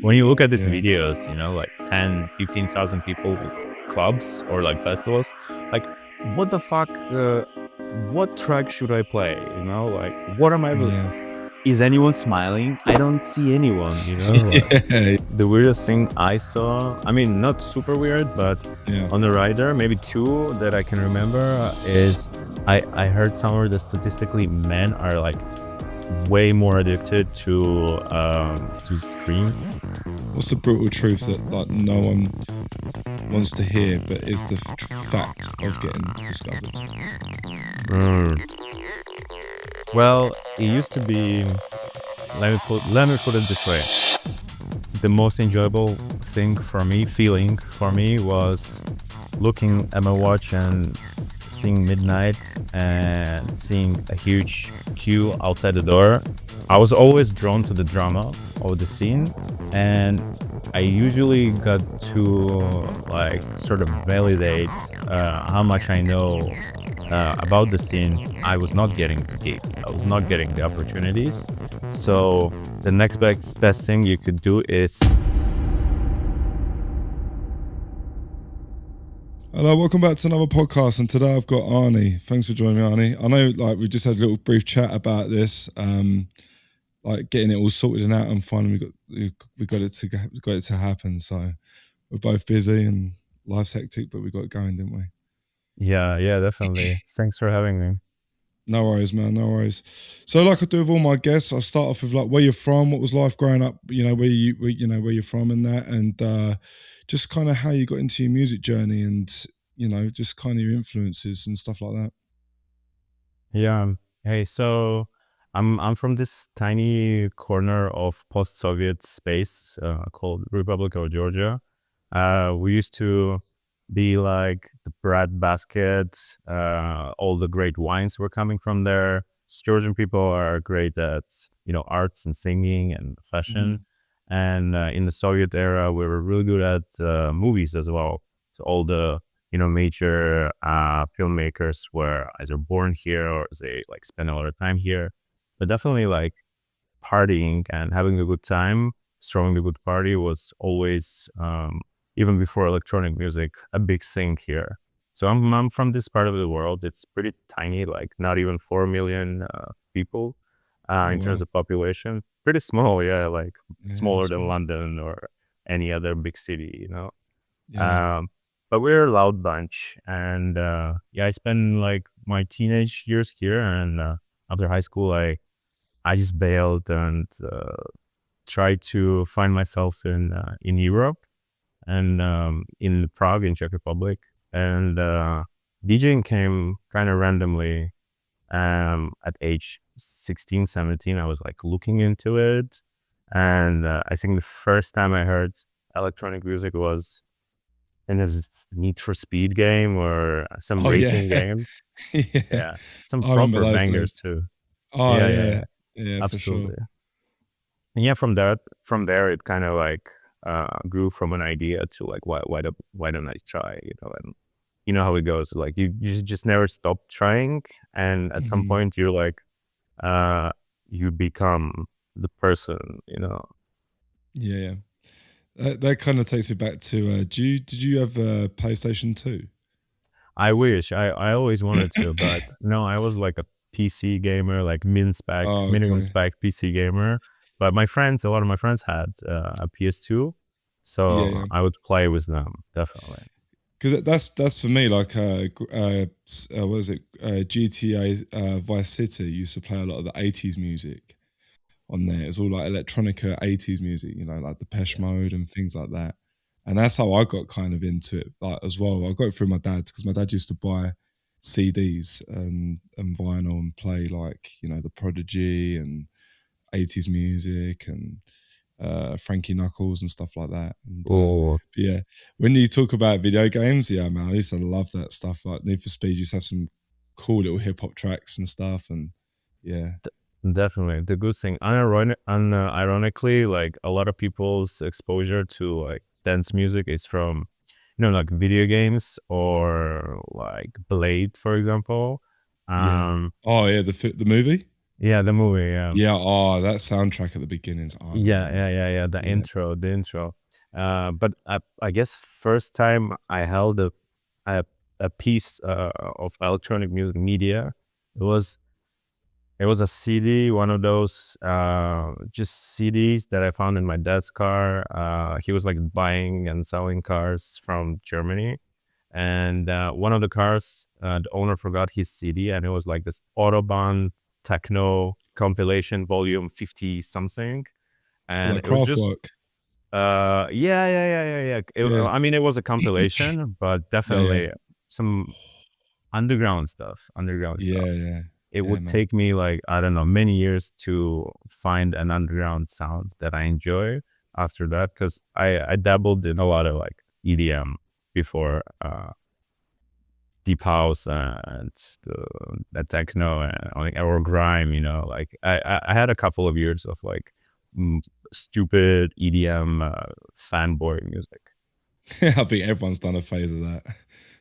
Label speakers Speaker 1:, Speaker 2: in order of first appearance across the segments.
Speaker 1: when you look at these
Speaker 2: Yeah.
Speaker 1: videos, like 10, 15,000 people, clubs or like festivals, like what the fuck, what track should I play? Like what am I,
Speaker 2: Yeah.
Speaker 1: is anyone smiling? I don't see anyone, like
Speaker 2: Yeah.
Speaker 1: the weirdest thing I saw, I mean, not super weird, but
Speaker 2: Yeah.
Speaker 1: on the rider, maybe two that I can remember is I heard somewhere that statistically men are like way more addicted to screens.
Speaker 2: What's the brutal truth that like no one wants to hear, but is the fact of getting discovered?
Speaker 1: Mm. Well, it used to be. Let me put it this way. The most enjoyable feeling for me, was looking at my watch and seeing midnight and seeing a huge queue outside the door. I was always drawn to the drama of the scene, and I usually got to like sort of validate how much I know about the scene. I was not getting the gigs. I was not getting the opportunities. So the next best thing you could do is.
Speaker 2: Hello, welcome back to another podcast, and today I've got ARNII. Thanks for joining me, ARNII. I know, like, we just had a little brief chat about this, like getting it all sorted and out, and finally we got it to happen. So we're both busy and life's hectic, but we got it going, didn't we?
Speaker 1: Yeah, definitely. Thanks for having me.
Speaker 2: No worries, man. No worries. So, like I do with all my guests, I start off with like where you're from, what was life growing up, where you're from, and that, and just kind of how you got into your music journey, and just kind of your influences and stuff like that.
Speaker 1: Yeah. Hey, so I'm from this tiny corner of post-Soviet space called Republic of Georgia. We used to be like the bread basket. All the great wines were coming from there. Georgian people are great at arts and singing and
Speaker 2: Mm-hmm.
Speaker 1: fashion. And in the Soviet era, we were really good at movies as well. So all the major filmmakers were either born here or they like spend a lot of time here. But definitely like partying and having a good time, throwing a good party was always, even before electronic music, a big thing here. So I'm from this part of the world. It's pretty tiny, like not even 4 million people
Speaker 2: Oh
Speaker 1: in terms
Speaker 2: wow,
Speaker 1: of population. Pretty small, yeah, like
Speaker 2: yeah,
Speaker 1: smaller than
Speaker 2: small.
Speaker 1: London or any other big city.
Speaker 2: Yeah,
Speaker 1: Um, but we're a loud bunch, and yeah, I spent like my teenage years here, and after high school, I just bailed and tried to find myself in Europe and in Prague, in Czech Republic, and DJing came kind of randomly. At age 16, 17, I was like looking into it, and I think the first time I heard electronic music was in a Need for Speed game or some
Speaker 2: oh yeah,
Speaker 1: racing game.
Speaker 2: yeah.
Speaker 1: Yeah, some
Speaker 2: I remember
Speaker 1: proper
Speaker 2: those
Speaker 1: bangers
Speaker 2: days.
Speaker 1: too.
Speaker 2: Oh
Speaker 1: Yeah,
Speaker 2: yeah, yeah, for sure.
Speaker 1: absolutely. And yeah, from there, it kind of like grew from an idea to like, why don't I try? And you know how it goes. Like you just never stop trying, and at some
Speaker 2: Mhm.
Speaker 1: point you're like, uh, you become the person.
Speaker 2: Yeah, yeah. That kind of takes me back to. Did you have a PlayStation 2?
Speaker 1: I wish I always wanted to, but no, I was like a PC gamer, like
Speaker 2: Oh,
Speaker 1: minimum
Speaker 2: okay.
Speaker 1: spec PC gamer. But a lot of my friends had a PS2,
Speaker 2: Yeah,
Speaker 1: so
Speaker 2: yeah.
Speaker 1: I would play with them definitely.
Speaker 2: Because that's for me like what is it? GTA Vice City used to play a lot of the 80s music on there. It's all like electronica 80s music, like Depeche
Speaker 1: Yeah.
Speaker 2: Mode and things like that. And that's how I got kind of into it, like as well. I got it through my dad because my dad used to buy CDs and vinyl and play like the Prodigy and 80s music and Frankie Knuckles and stuff like that. And
Speaker 1: Oh,
Speaker 2: but yeah, when you talk about video games, yeah, man, I used to love that stuff. Like Need for Speed used to have some cool little hip hop tracks and stuff. And yeah,
Speaker 1: definitely. The good thing, ironically, like a lot of people's exposure to like dance music is from, like video games or like Blade, for example.
Speaker 2: yeah.
Speaker 1: Um,
Speaker 2: Oh yeah, the movie.
Speaker 1: Yeah, the movie. Yeah,
Speaker 2: Yeah. Oh, that soundtrack at the beginning is
Speaker 1: yeah,
Speaker 2: unreal.
Speaker 1: yeah, yeah, yeah.
Speaker 2: Yeah.
Speaker 1: The intro. But I guess first time I held a, a piece of electronic music media, it was it was a CD, one of those just CDs that I found in my dad's car. He was like buying and selling cars from Germany, and one of the cars, the owner forgot his CD, and it was like this Autobahn techno compilation volume 50 something, and
Speaker 2: Like
Speaker 1: it was just
Speaker 2: Kraftwerk.
Speaker 1: yeah, yeah, yeah, yeah, yeah.
Speaker 2: Yeah.
Speaker 1: I mean, it was a compilation, but
Speaker 2: Yeah. Yeah.
Speaker 1: definitely some underground stuff, underground
Speaker 2: Yeah.
Speaker 1: stuff.
Speaker 2: Yeah.
Speaker 1: It
Speaker 2: Yeah,
Speaker 1: would
Speaker 2: man.
Speaker 1: take me like, I don't know, many years to find an underground sound that I enjoy after that, because I dabbled in a lot of like EDM before, deep house and the techno and like or grime, you know. Like I had a couple of years of like mm, stupid EDM fanboy music.
Speaker 2: I think everyone's done a phase of that.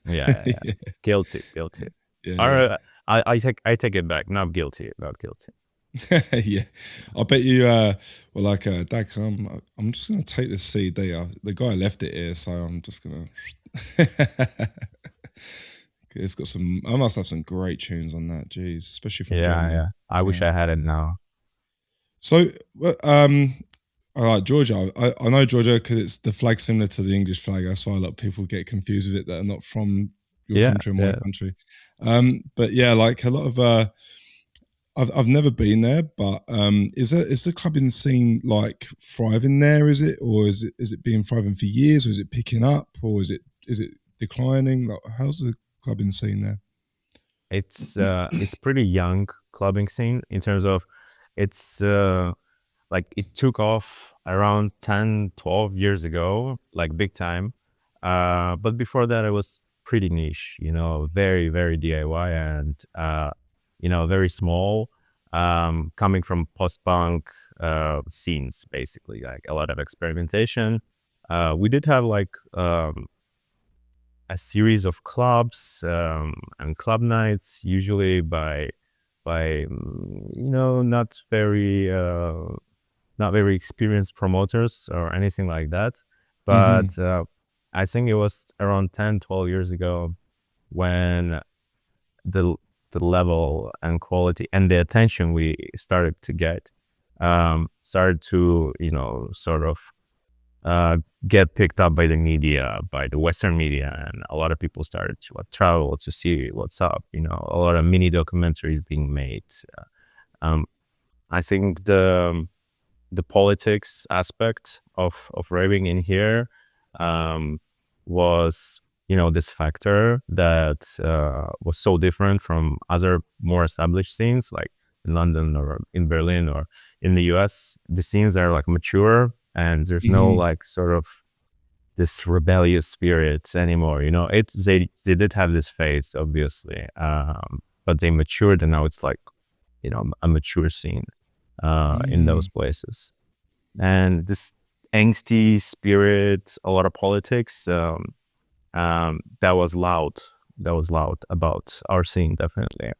Speaker 1: Yeah, yeah, yeah.
Speaker 2: Yeah.
Speaker 1: Guilty, guilty.
Speaker 2: Yeah.
Speaker 1: Or I take it back. Not guilty, not guilty.
Speaker 2: Yeah, I bet you were like, Dad, I'm just gonna take this CD. The guy left it here, so I'm just gonna. It's got some. I must have some great tunes on that. Jeez, especially from
Speaker 1: Yeah,
Speaker 2: Germany.
Speaker 1: yeah. I wish
Speaker 2: Yeah.
Speaker 1: I had it now.
Speaker 2: So, all right, Georgia. I know Georgia because it's the flag similar to the English flag. That's why a lot of people get confused with it that are not from your
Speaker 1: Yeah,
Speaker 2: country and my
Speaker 1: yeah.
Speaker 2: country. But yeah, like a lot of I've never been there, but is the clubbing scene like thriving there? Is it, or is it been thriving for years, or is it picking up, or is it declining? Like, how's the clubbing scene there?
Speaker 1: It's pretty young clubbing scene in terms of it's like it took off around 10, 12 years ago, like big time. But before that it was pretty niche, you know, very, very DIY and you know, very small. Coming from post-punk scenes, basically, like a lot of experimentation. We did have like a series of clubs and club nights, usually by you know, not very experienced promoters or anything like that.
Speaker 2: Hmm.
Speaker 1: But I think it was around 10, 12 years ago when the the level and quality and the attention we started to get started to, you know, sort of uh, get picked up by the media, by the Western media, and a lot of people started to travel to see what's up. You know, a lot of mini documentaries being made. Um, I think the politics aspect of raving in here um, was, you know, this factor that was so different from other more established scenes like in London or in Berlin or in the US. The scenes are like mature and there's no
Speaker 2: Hmm.
Speaker 1: like sort of this rebellious spirit anymore. You know, they did have this phase obviously, but they matured and now it's like, you know, a mature scene in those
Speaker 2: Mm.
Speaker 1: places. And this angsty spirit, a lot of politics, that was loud. That was loud about our scene, definitely.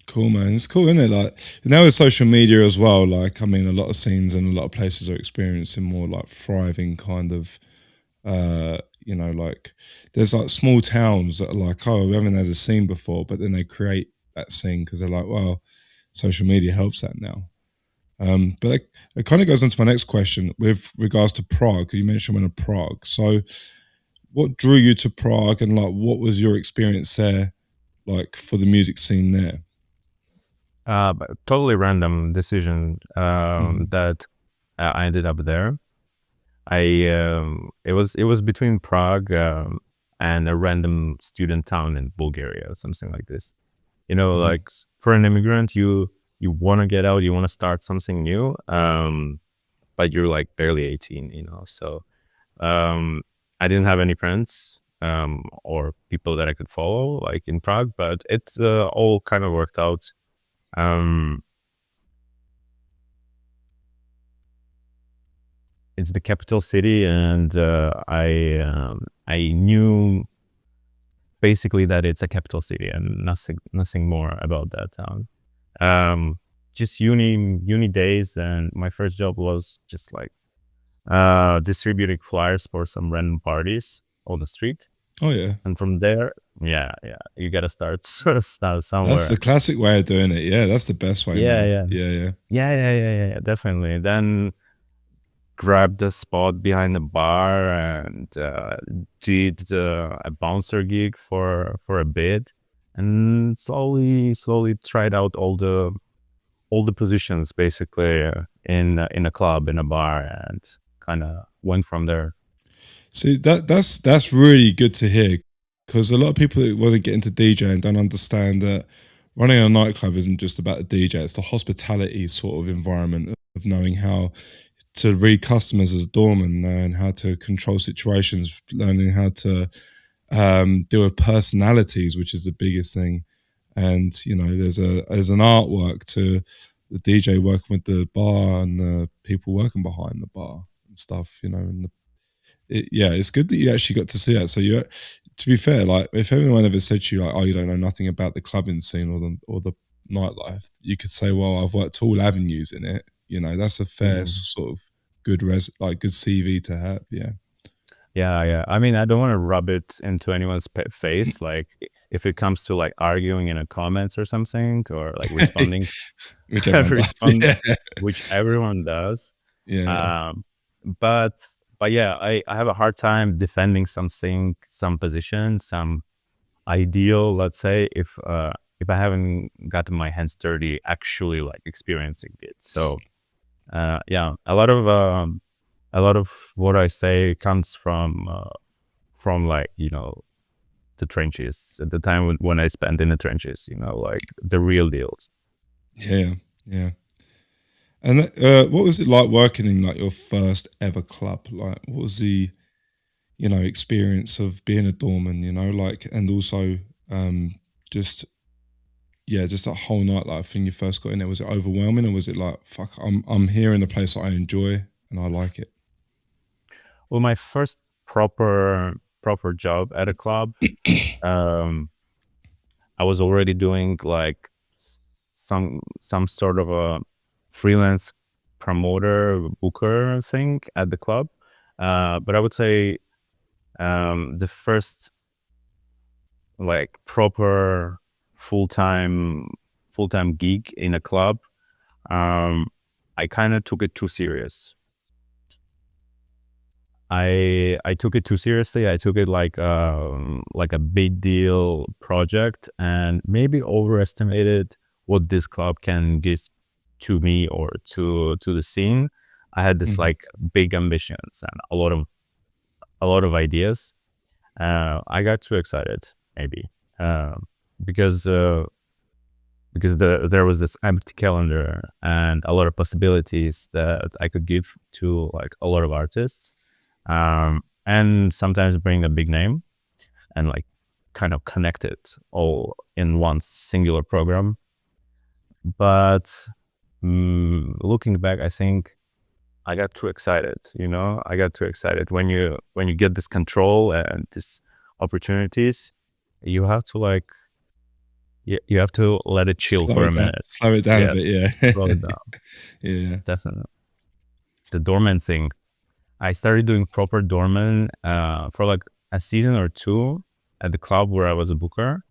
Speaker 2: Cool, man. It's cool, isn't it? Like now with social media as well. Like, I mean, a lot of scenes and a lot of places are experiencing more like thriving kind of like there's like small towns that are like, oh, we haven't had a scene before, but then they create that scene because they're like, well, social media helps that now. But it kind of goes on to my next question with regards to Prague, because you mentioned when to Prague. So what drew you to Prague, and like what was your experience there like for the music scene there?
Speaker 1: But totally random decision
Speaker 2: Hmm.
Speaker 1: that I ended up there. It was between Prague and a random student town in Bulgaria or something like this. You know,
Speaker 2: Hmm.
Speaker 1: like for an immigrant, you want to get out, you want to start something new, but you're like barely 18, you know. So um, I didn't have any friends or people that I could follow like in Prague, but it all kind of worked out. Um, it's the capital city, and I knew basically that it's a capital city and nothing more about that town. um, just uni days, and my first job was just like distributing flyers for some random parties on the street.
Speaker 2: Oh yeah,
Speaker 1: And from there, yeah, you gotta start start
Speaker 2: that's the
Speaker 1: somewhere.
Speaker 2: classic way of doing it. Yeah, that's the best way,
Speaker 1: Yeah,
Speaker 2: man.
Speaker 1: yeah,
Speaker 2: Yeah, yeah.
Speaker 1: yeah, definitely. Then grabbed a spot behind the bar and did a bouncer gig for a bit, and slowly tried out all the positions basically in a club, in a bar, and kind of went from there.
Speaker 2: See, that's really good to hear, because a lot of people that want to get into DJing don't understand that running a nightclub isn't just about the DJ. It's the hospitality sort of environment of knowing how to read customers as a doorman, knowing how to control situations, learning how to deal with personalities, which is the biggest thing. And you know, there's an artwork to the DJ working with the bar and the people working behind the bar and stuff. You know, and yeah, it's good that you actually got to see that. So you, to be fair, like if anyone ever said to you like, "Oh, you don't know nothing about the clubbing scene or the nightlife," you could say, "Well, I've worked all avenues in it." You know, that's a fair
Speaker 1: Mhm.
Speaker 2: sort of good CV to have. Yeah.
Speaker 1: Yeah. I mean, I don't want to rub it into anyone's face. Like, if it comes to like arguing in the comments or something, or like responding,
Speaker 2: Which everyone does.
Speaker 1: respond,
Speaker 2: Yeah.
Speaker 1: which everyone does.
Speaker 2: Yeah.
Speaker 1: Um, but yeah, I have a hard time defending something, some position, some ideal. Let's say if I haven't gotten my hands dirty, actually like experiencing it. So yeah, a lot of what I say comes from like, the trenches, at the time when I spent in the trenches, like the real deals.
Speaker 2: Yeah. Yeah. And what was it like working in like your first ever club? Like, what was the experience of being a doorman? You know, like, and also um, just just that whole nightlife when you first got in there. Was it overwhelming, or was it like, fuck, I'm here in a place that I enjoy and I like it?
Speaker 1: Well, my first proper job at a club, um I was already doing like some sort of a freelance promoter booker thing at the club. But I would say the first like proper full-time full-time gig in a club, um, I kind of took it too serious. I took it too seriously. I took it like a big deal project, and maybe overestimated what this club can give to me or to the scene. I had this
Speaker 2: Mhm.
Speaker 1: like big ambitions and a lot of ideas. I got too excited, maybe, um, because there was this empty calendar and a lot of possibilities that I could give to like a lot of artists, and sometimes bring a big name and like kind of connect it all in one singular program. But looking back, I think I got too excited. I got too excited when you get this control and this opportunities. You have to like you have to let it chill
Speaker 2: Slow
Speaker 1: for a
Speaker 2: it down.
Speaker 1: minute.
Speaker 2: Slow it down a
Speaker 1: Yeah,
Speaker 2: bit.
Speaker 1: slow
Speaker 2: Yeah.
Speaker 1: it down.
Speaker 2: Yeah.
Speaker 1: Definitely. The Doorman thing. I started doing proper Doorman for like a season or two at the club where I was a booker,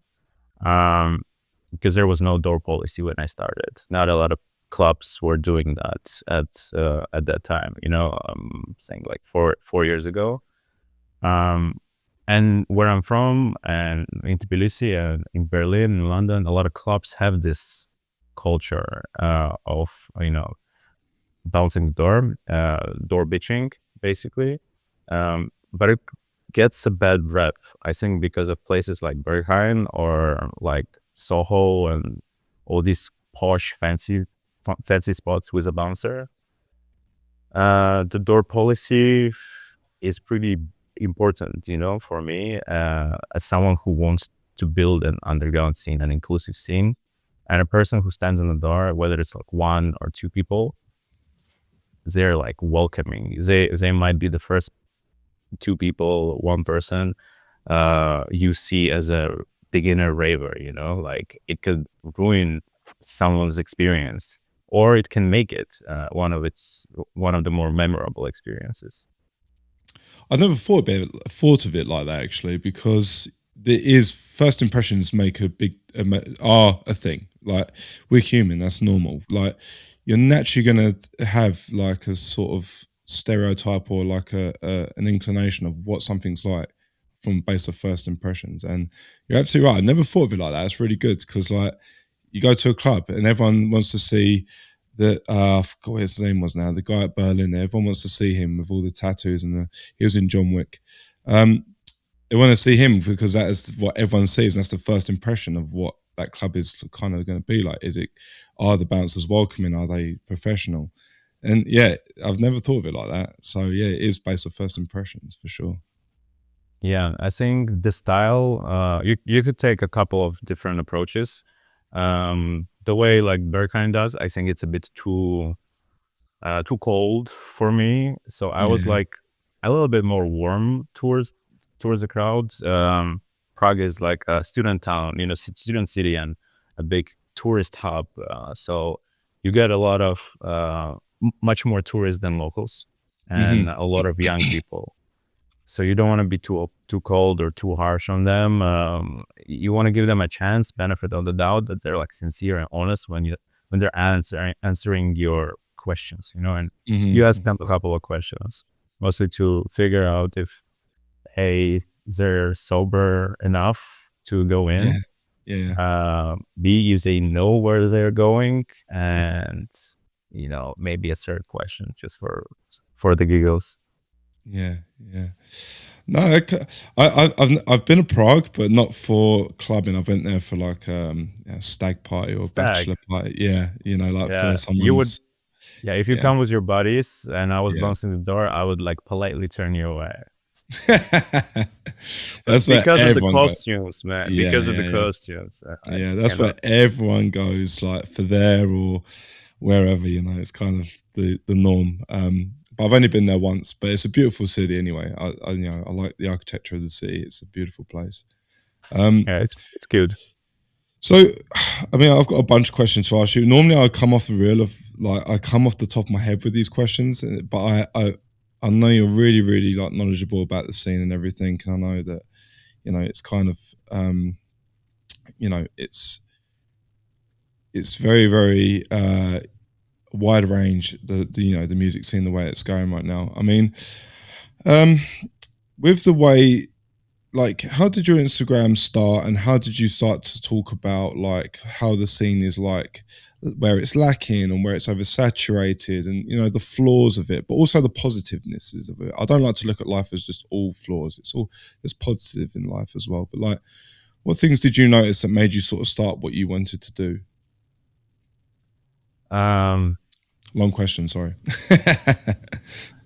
Speaker 1: um, because there was no door policy when I started. Not a lot of clubs were doing that at that time. Saying like four years ago. Um, and where I'm from, and in Tbilisi and in Berlin and London, a lot of clubs have this culture of bouncing the door, door bitching, basically. But it gets a bad rep, I think, because of places like Berghain or like Soho and all these posh, fancy spots with a bouncer. The door policy is pretty important, for me, as someone who wants to build an underground scene, an inclusive scene, and a person who stands in the door, whether it's like one or two people, they're like welcoming. They might be the first two people, one person you see as a beginner raver. Like it could ruin someone's experience, or it can make it one of the more memorable experiences.
Speaker 2: I've never thought of it like that actually, because there is first impressions make a big are a thing. Like, we're human, that's normal. Like, you're naturally gonna have like a sort of stereotype or like an inclination of what something's like from based off first impressions. And you're absolutely right. I never thought of it like that. It's really good, because like, you go to a club and everyone wants to see that I forgot what his name was now. The guy at Berlin. Everyone wants to see him with all the tattoos he was in John Wick. They want to see him because that is what everyone sees, and that's the first impression of what that club is kind of going to be like. Are the bouncers welcoming? Are they professional? And yeah, I've never thought of it like that. So yeah, it is based on first impressions for sure.
Speaker 1: Yeah, I think the style, you could take a couple of different approaches. The way like Berghain does, I think it's a bit too cold for me. So I was
Speaker 2: Yeah.
Speaker 1: like a little bit more warm towards the crowds. Prague is like a student town, student city, and a big tourist hub. So you get a lot of much more tourists than locals, and
Speaker 2: Hmm.
Speaker 1: a lot of young people. So you don't want to be too cold or too harsh on them. You want to give them a chance, benefit of the doubt, that they're like sincere and honest when they're answering your questions, and you ask
Speaker 2: Hmm.
Speaker 1: them a couple of questions, mostly to figure out if A, they're sober enough to go
Speaker 2: Yeah.
Speaker 1: in,
Speaker 2: Yeah.
Speaker 1: B, if they know where they're going, and maybe a third question just for the giggles.
Speaker 2: Yeah. Yeah. No, I've been to Prague, but not for clubbing. I went there for like a stag party or
Speaker 1: Stag.
Speaker 2: bachelor party. Yeah, like for
Speaker 1: Yeah, you would.
Speaker 2: someone's.
Speaker 1: Yeah, if you
Speaker 2: Yeah,
Speaker 1: come with your buddies and I was
Speaker 2: yeah.
Speaker 1: bouncing the door, I would like politely turn you away. But
Speaker 2: That's where
Speaker 1: because of the
Speaker 2: everyone goes.
Speaker 1: costumes, man,
Speaker 2: Yeah,
Speaker 1: because of
Speaker 2: yeah,
Speaker 1: the
Speaker 2: yeah,
Speaker 1: costumes, I
Speaker 2: yeah.
Speaker 1: just
Speaker 2: That's where
Speaker 1: cannot.
Speaker 2: everyone goes, like for there or wherever. It's kind of the norm. But I've only been there once, but it's a beautiful city anyway. I like the architecture of the city. It's a beautiful place. Um,
Speaker 1: Yeah, it's good.
Speaker 2: So, I mean, I've got a bunch of questions to ask you. Normally, I come off the reel of like I come off the top of my head with these questions, but I know you're really, really like knowledgeable about the scene and everything, and I know that it's kind of it's very, very wide range, the music scene, the way it's going right now. I mean, um, with the way, like, how did your Instagram start, and how did you start to talk about like how the scene is, like where it's lacking and where it's oversaturated, and the flaws of it, but also the positivenesses of it? I don't like to look at life as just all flaws. There's positive in life as well. But like, what things did you notice that made you sort of start what you wanted to do?
Speaker 1: Um,
Speaker 2: Long question, sorry.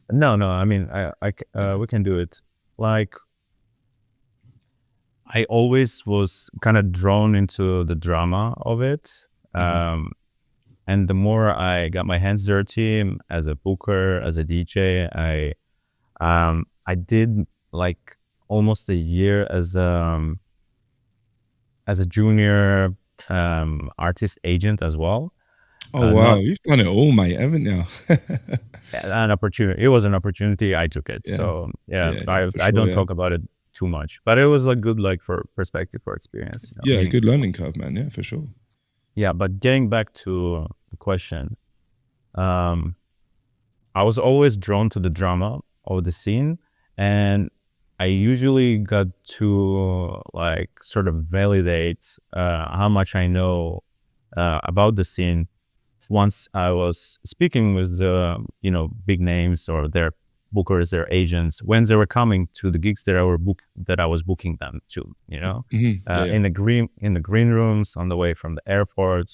Speaker 1: no, no, I mean, we can do it. Like, I always was kind of drawn into the drama of it.
Speaker 2: Hmm.
Speaker 1: And the more I got my hands dirty as a booker, as a DJ, I did like almost a year as a junior artist agent as well.
Speaker 2: Oh wow,
Speaker 1: Not
Speaker 2: you've done it all, mate, haven't you?
Speaker 1: an opportunity. It was an opportunity. I took it.
Speaker 2: Yeah,
Speaker 1: So yeah,
Speaker 2: yeah,
Speaker 1: I
Speaker 2: for
Speaker 1: I
Speaker 2: sure.
Speaker 1: don't
Speaker 2: Yeah,
Speaker 1: talk about it too much, but it was like good, like for perspective, for experience.
Speaker 2: yeah,
Speaker 1: Meaning,
Speaker 2: good learning curve, man. Yeah, for sure.
Speaker 1: yeah. But getting back to the question, um, I was always drawn to the drama of the scene, and I usually got to like sort of validate how much I know about the scene once I was speaking with the big names or their bookers, their agents, when they were coming to the gigs that I was booking them to,
Speaker 2: Hmm. Yeah, yeah.
Speaker 1: in the green rooms on the way from the airport,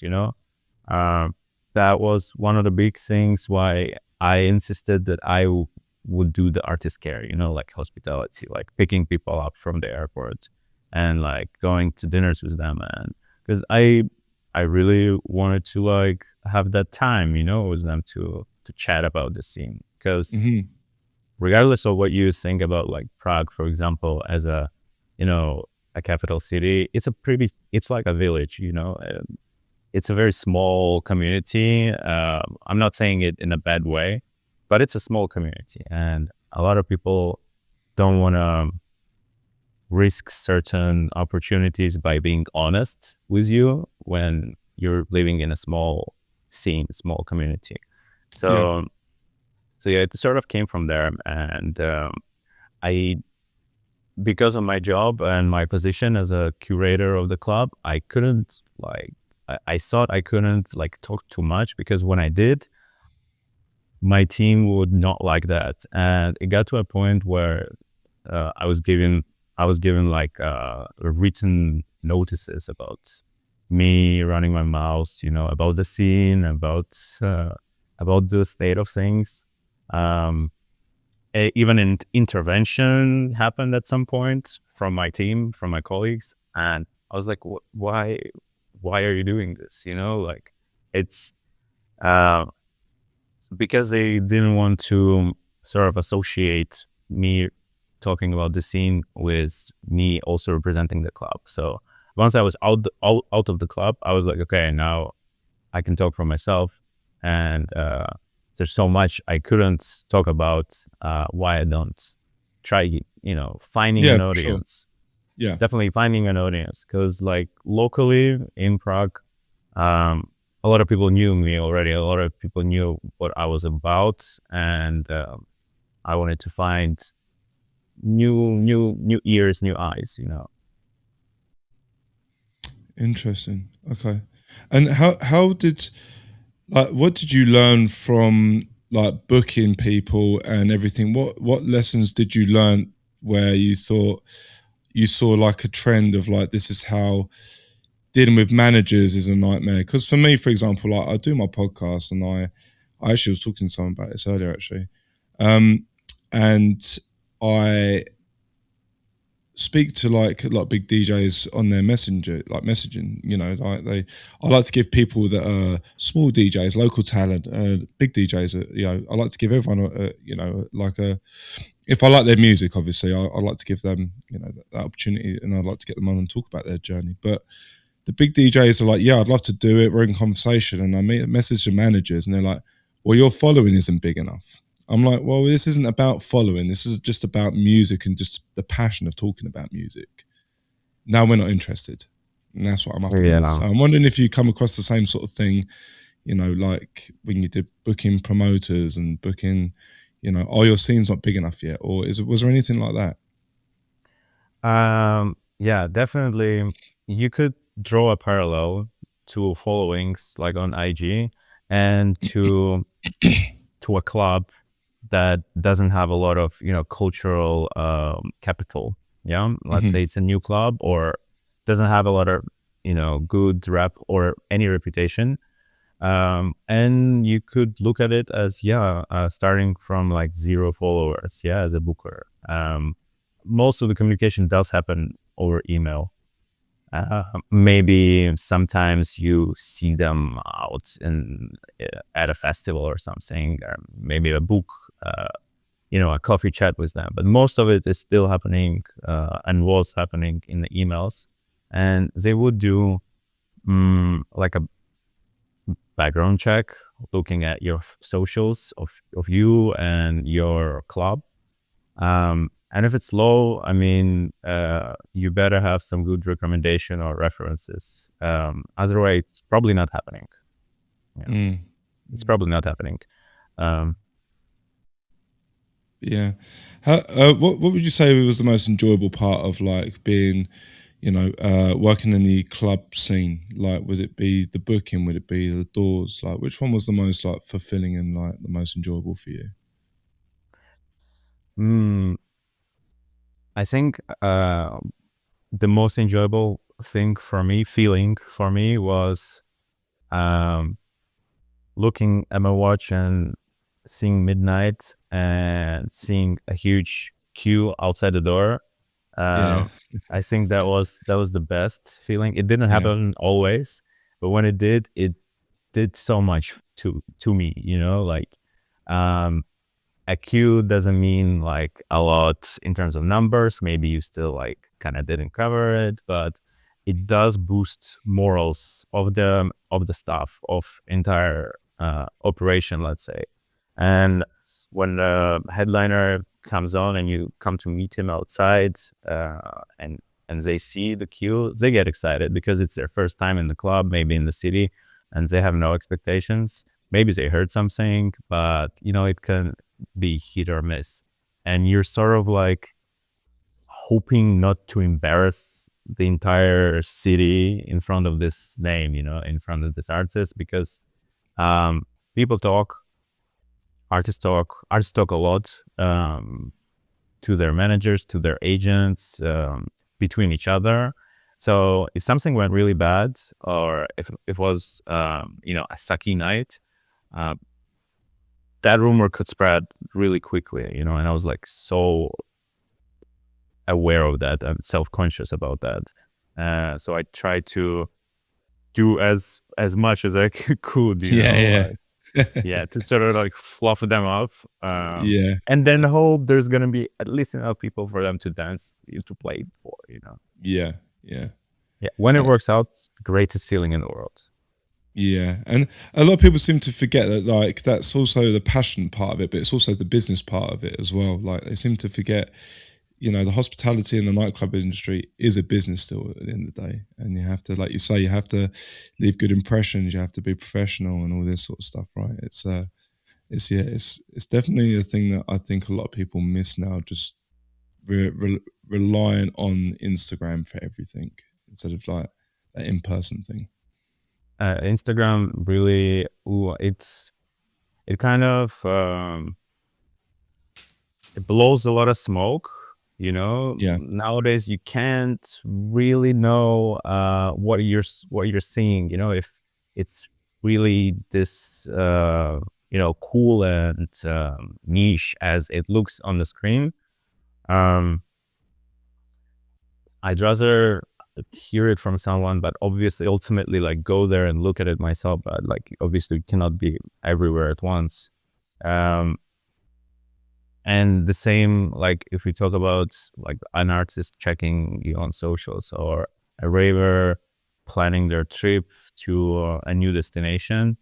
Speaker 1: um, that was one of the big things why I insisted that would do the artist care, like hospitality, like picking people up from the airport and like going to dinners with them, and because I really wanted to like have that time, with them to chat about the scene. Because
Speaker 2: Hmm.
Speaker 1: regardless of what you think about like Prague, for example, as you know, a capital city, it's like a village, it's a very small community. I'm not saying it in a bad way, but it's a small community, and a lot of people don't want to risk certain opportunities by being honest with you when you're living in a small scene, small community.
Speaker 2: Yeah.
Speaker 1: So, so yeah, it sort of came from there, and I, because of my job and my position as a curator of the club, I couldn't like, I thought I couldn't like talk too much, because when I did, my team would not like that, and it got to a point where I was given like written notices about me running my mouth, about the scene, about the state of things. Um, Even an intervention happened at some point from my team, from my colleagues, and I was like, why are you doing this? Like, it's uh, because they didn't want to sort of associate me talking about the scene with me also representing the club. So once I was out of the club, I was like, okay, now I can talk for myself, and there's so much I couldn't talk about. Why I don't try, finding
Speaker 2: Yeah,
Speaker 1: an
Speaker 2: for sure.
Speaker 1: audience.
Speaker 2: Yeah.
Speaker 1: Definitely finding an audience, because like locally in Prague, um, a lot of people knew me already. A lot of people knew what I was about, and I wanted to find new ears, new eyes.
Speaker 2: Interesting. Okay. And how did like what did you learn from like booking people and everything? What lessons did you learn where you thought you saw like a trend of like this is how dealing with managers is a nightmare? Because for me, for example, like I do my podcast and I actually was talking to someone about this earlier actually. And I speak to like big DJs on their messenger, like messaging. Like I like to give people that are small DJs, local talent, big DJs. I like to give everyone, like a. If I like their music, obviously, I like to give them, that opportunity, and I'd like to get them on and talk about their journey. But the big DJs are like, yeah, I'd love to do it. We're in conversation, and I message the managers, and they're like, well, your following isn't big enough. I'm like, well, this isn't about following. This is just about music and just the passion of talking about music. Now we're not interested. And that's what I'm up against.
Speaker 1: Yeah.
Speaker 2: So I'm wondering if you come across the same sort of thing, like when you did booking promoters and booking, oh, your scene's not big enough yet, or was there anything like that?
Speaker 1: Yeah, definitely. You could draw a parallel to followings like on IG, and to a club that doesn't have a lot of cultural capital. Yeah, let's
Speaker 2: Hmm.
Speaker 1: say it's a new club, or doesn't have a lot of good rep or any reputation. And you could look at it as, yeah, starting from like 0 followers, yeah, as a booker. Most of the communication does happen over email. Maybe sometimes you see them out at a festival or something, or maybe a book, a coffee chat with them. But most of it is still happening, and was happening in the emails. And they would do like a background check, looking at your socials of you and your club. And if it's low, I mean, you better have some good recommendation or references. Otherwise, it's probably not happening. Yeah,
Speaker 2: Mm.
Speaker 1: it's probably not happening. Um,
Speaker 2: Yeah. What would you say was the most enjoyable part of like being, working in the club scene? Like, would it be the booking? Would it be the doors? Like, which one was the most like fulfilling and like the most enjoyable for you?
Speaker 1: mm, I think the most enjoyable feeling for me was um, looking at my watch and seeing midnight and seeing a huge queue outside the door.
Speaker 2: Yeah.
Speaker 1: uh, I think that was the best feeling. It didn't
Speaker 2: Yeah.
Speaker 1: happen always, but when it did so much to me. Like, um, a queue doesn't mean like a lot in terms of numbers. Maybe you still like kind of didn't cover it, but it does boost morals of the staff of entire operation, let's say. And when the headliner comes on and you come to meet him outside, and they see the queue, they get excited because it's their first time in the club, maybe in the city, and they have no expectations. Maybe they heard something, but it can be hit or miss, and you're sort of like hoping not to embarrass the entire city in front of this name, in front of this artist, because people talk, artists talk a lot, to their managers, to their agents, between each other. So if something went really bad, or if it was, a sucky night, uh, that rumor could spread really quickly, and I was like so aware of that and self-conscious about that. So I tried to do as much as I could,
Speaker 2: Yeah,
Speaker 1: like,
Speaker 2: yeah.
Speaker 1: yeah, to sort of like fluff them up,
Speaker 2: Yeah,
Speaker 1: and then hope there's gonna be at least enough people for them to dance, to play for,
Speaker 2: yeah, yeah.
Speaker 1: Yeah, when it
Speaker 2: Uh,
Speaker 1: works out, it's the greatest feeling in the world.
Speaker 2: Yeah, and a lot of people seem to forget that, like, that's also the passion part of it, but it's also the business part of it as well. Like, they seem to forget, the hospitality and the nightclub industry is a business still at the end of the day, and you have to, like you say, you have to leave good impressions, you have to be professional, and all this sort of stuff, right? It's definitely a thing that I think a lot of people miss now, just relying on Instagram for everything instead of like that in person thing.
Speaker 1: Instagram really, ooh, it kind of, it blows a lot of smoke.
Speaker 2: Yeah,
Speaker 1: Nowadays you can't really know what you're seeing. If it's really this cool and niche as it looks on the screen. Um, I'd rather hear it from someone, but obviously, ultimately, like, go there and look at it myself. But like, obviously, you cannot be everywhere at once. Um, and the same, like, if we talk about like an artist checking you on socials, or a raver planning their trip to a new destination,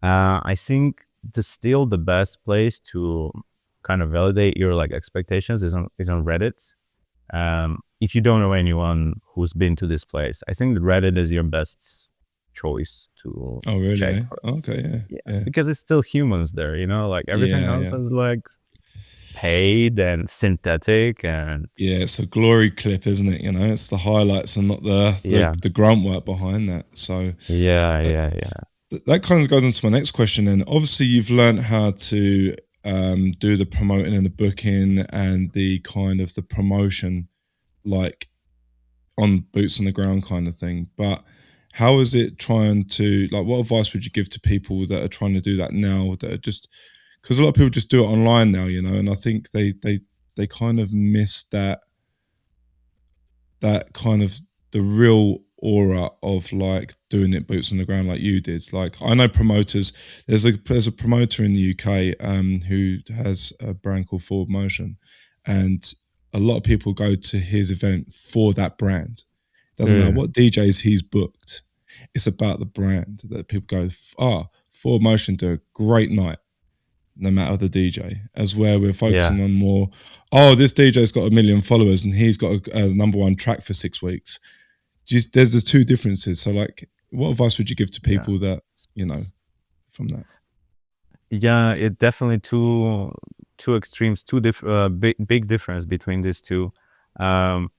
Speaker 1: I think still the best place to kind of validate your like expectations is on Reddit. If you don't know anyone who's been to this place, I think Reddit is your best choice to
Speaker 2: oh really,
Speaker 1: check
Speaker 2: eh?
Speaker 1: for.
Speaker 2: Okay, yeah,
Speaker 1: Yeah,
Speaker 2: yeah,
Speaker 1: because it's still humans there, like everything
Speaker 2: yeah,
Speaker 1: else
Speaker 2: yeah.
Speaker 1: is like paid and synthetic, and
Speaker 2: Yeah, it's a glory clip, isn't it? It's the highlights and not
Speaker 1: yeah,
Speaker 2: the grunt work behind that. So
Speaker 1: yeah,
Speaker 2: uh,
Speaker 1: yeah, yeah.
Speaker 2: that kind of goes on to my next question. And obviously, you've learned how to do the promoting and the booking and the kind of the promotion, like on boots on the ground kind of thing. But how is it trying to, like, what advice would you give to people that are trying to do that now, that are just, because a lot of people just do it online now, and I think they kind of miss that kind of the real aura of like doing it boots on the ground like you did. Like, I know promoters. There's a promoter in the UK who has a brand called Forward Motion, and a lot of people go to his event for that brand. Doesn't matter
Speaker 1: Mm,
Speaker 2: what DJs he's booked. It's about the brand that people go, Forward Motion do a great night no matter the DJ, as where we're
Speaker 1: yeah,
Speaker 2: focusing on more, oh, this DJ's got 1 million followers and he's got a number one track for 6 weeks. Just, there's the two differences. So, like, what advice would you give to
Speaker 1: yeah,
Speaker 2: people that, from that?
Speaker 1: yeah. It definitely two extremes, big difference between these two. Um,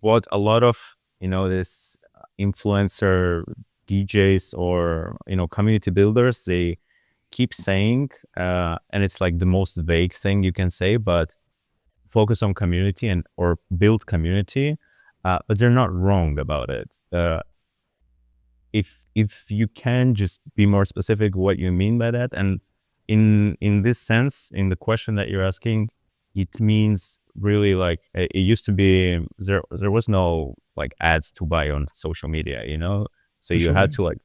Speaker 1: what a lot of this influencer DJs, or community builders, they keep saying, and it's like the most vague thing you can say, but focus on community and or build community, but they're not wrong about it. If you can just be more specific what you mean by that, and in this sense, in the question that you're asking, it means really like, it used to be, there was no like ads to buy on social media, so
Speaker 2: For
Speaker 1: you
Speaker 2: sure.
Speaker 1: had to like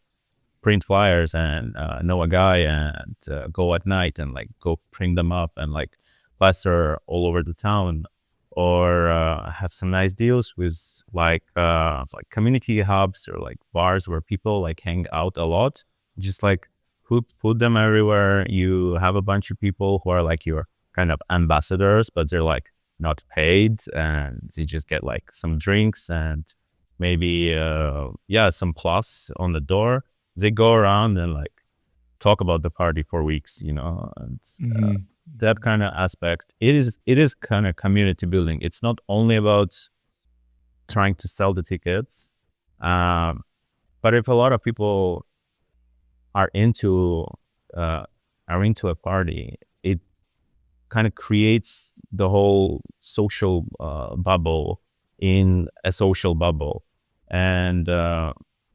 Speaker 1: print flyers and know a guy, and go at night and like go print them up and like plaster all over the town, or have some nice deals with like community hubs or like bars where people like hang out a lot. Just like put them everywhere. You have a bunch of people who are like your kind of ambassadors, but they're like not paid, and you just get like some drinks and maybe yeah, some plus on the door. They go around and like talk about the party for weeks, you know, and
Speaker 2: Mm-hmm.
Speaker 1: that kind of aspect. It is kind of community building. It's not only about trying to sell the tickets, um, but if a lot of people are into uh, are into a party, it kind of creates the whole social bubble in a social bubble. And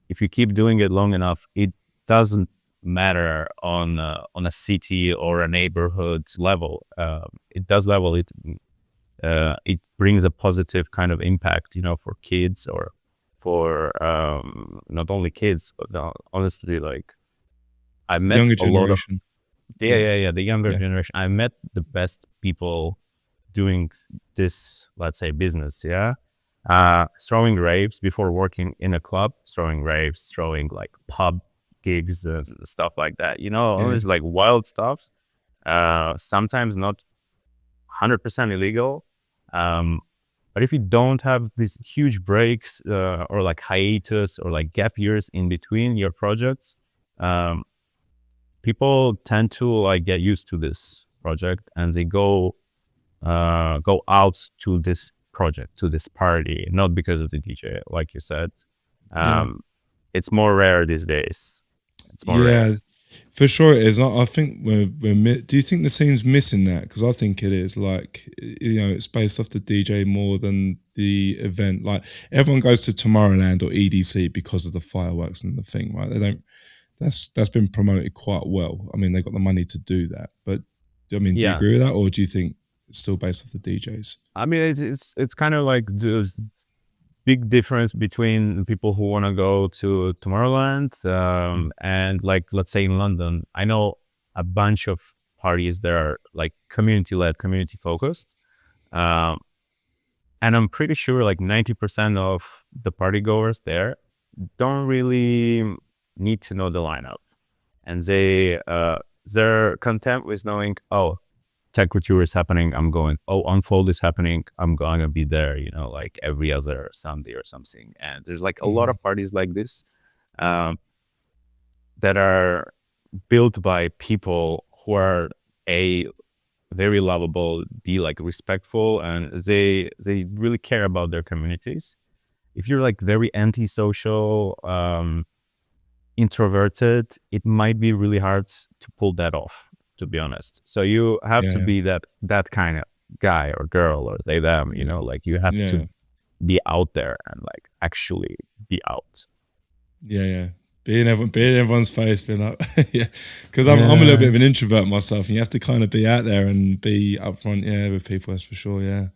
Speaker 1: if you keep doing it long enough, it doesn't matter on a city or a neighborhood level. It does level it. It brings a positive kind of impact, you know, for kids or for not only kids, but honestly, like I
Speaker 2: The
Speaker 1: met
Speaker 2: younger
Speaker 1: a lot of
Speaker 2: generation.
Speaker 1: yeah,
Speaker 2: Yeah.
Speaker 1: yeah, yeah. The younger
Speaker 2: Yeah.
Speaker 1: generation. I met the best people doing this, let's say, business. Yeah. Throwing raves before working in a club, throwing raves, throwing like pub gigs and stuff like that. You know, all
Speaker 2: Yeah.
Speaker 1: this like wild stuff. Sometimes not 100% illegal. Um, but if you don't have these huge breaks or like hiatus or like gap years in between your projects, um, people tend to like get used to this project and they go out to this project, to this party, not because of the DJ, like you said.
Speaker 2: Yeah.
Speaker 1: Um, it's more rare these days. It's more rare.
Speaker 2: Yeah, for sure it is. I think do you think the scene's missing that? Because I think it is. Like, you know, it's based off the DJ more than the event. Like, everyone goes to Tomorrowland or EDC because of the fireworks and the thing, right? They don't. That's been promoted quite well. I mean, they got the money to do that. But I mean, do you
Speaker 1: Yeah.
Speaker 2: agree with that, or do you think it's still based off the DJs?
Speaker 1: I mean, it's kind of like the big difference between people who want to go to Tomorrowland
Speaker 2: Mm.
Speaker 1: and like, let's say in London, I know a bunch of parties that are like community led, community focused. Um, and I'm pretty sure like 90% of the party goers there don't really need to know the lineup, and they're content with knowing, oh, tech couture is happening, I'm going. Oh, unfold is happening, I'm gonna be there, you know, like every other Sunday or something. And there's like a lot
Speaker 2: Mm-hmm.
Speaker 1: of parties like this um, that are built by people who are a very lovable, be like respectful, and they really care about their communities. If you're like very antisocial, introverted, it might be really hard to pull that off, to be honest. So you have to
Speaker 2: Yeah,
Speaker 1: be that kind of guy or girl or they them, you
Speaker 2: yeah,
Speaker 1: know, like you have
Speaker 2: yeah,
Speaker 1: to be out there and like actually be out.
Speaker 2: yeah, yeah. Being everyone's face, being like, yeah, because I'm a little bit
Speaker 1: Yeah.
Speaker 2: of an introvert myself, and you have to kind of be out there and be upfront, yeah, with people. That's for sure. Yeah.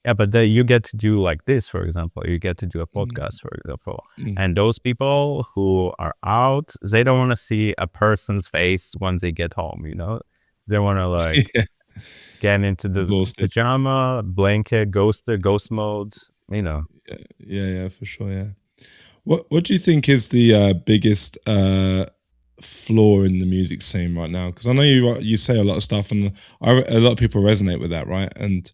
Speaker 1: Yeah, but then you get to do like this, for example. You get to do a
Speaker 2: Mm,
Speaker 1: podcast, for example.
Speaker 2: mm.
Speaker 1: And those people who are out, they don't want to see a person's face when they get home, you know? They want to like
Speaker 2: Yeah,
Speaker 1: get into the
Speaker 2: exhausted.
Speaker 1: pajama, blanket, ghost mode, you know.
Speaker 2: Yeah, yeah, yeah, for sure. Yeah. What do you think is the biggest flaw in the music scene right now? Because I know you say a lot of stuff, and a lot of people resonate with that, right? And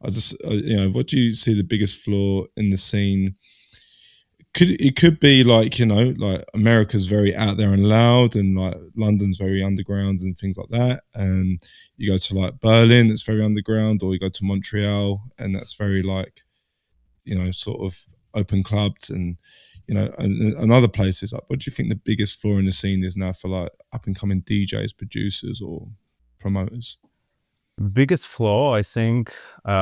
Speaker 2: I just you know, what do you see the biggest flaw in the scene? Could be like, you know, like America's very out there and loud, and like London's very underground and things like that. And you go to like Berlin, it's very underground, or you go to Montreal, and that's very like, you know, sort of open clubs, and you know, and other places. Like, what do you think the biggest flaw in the scene is now for like up and coming DJs, producers, or promoters?
Speaker 1: Biggest flaw, I think,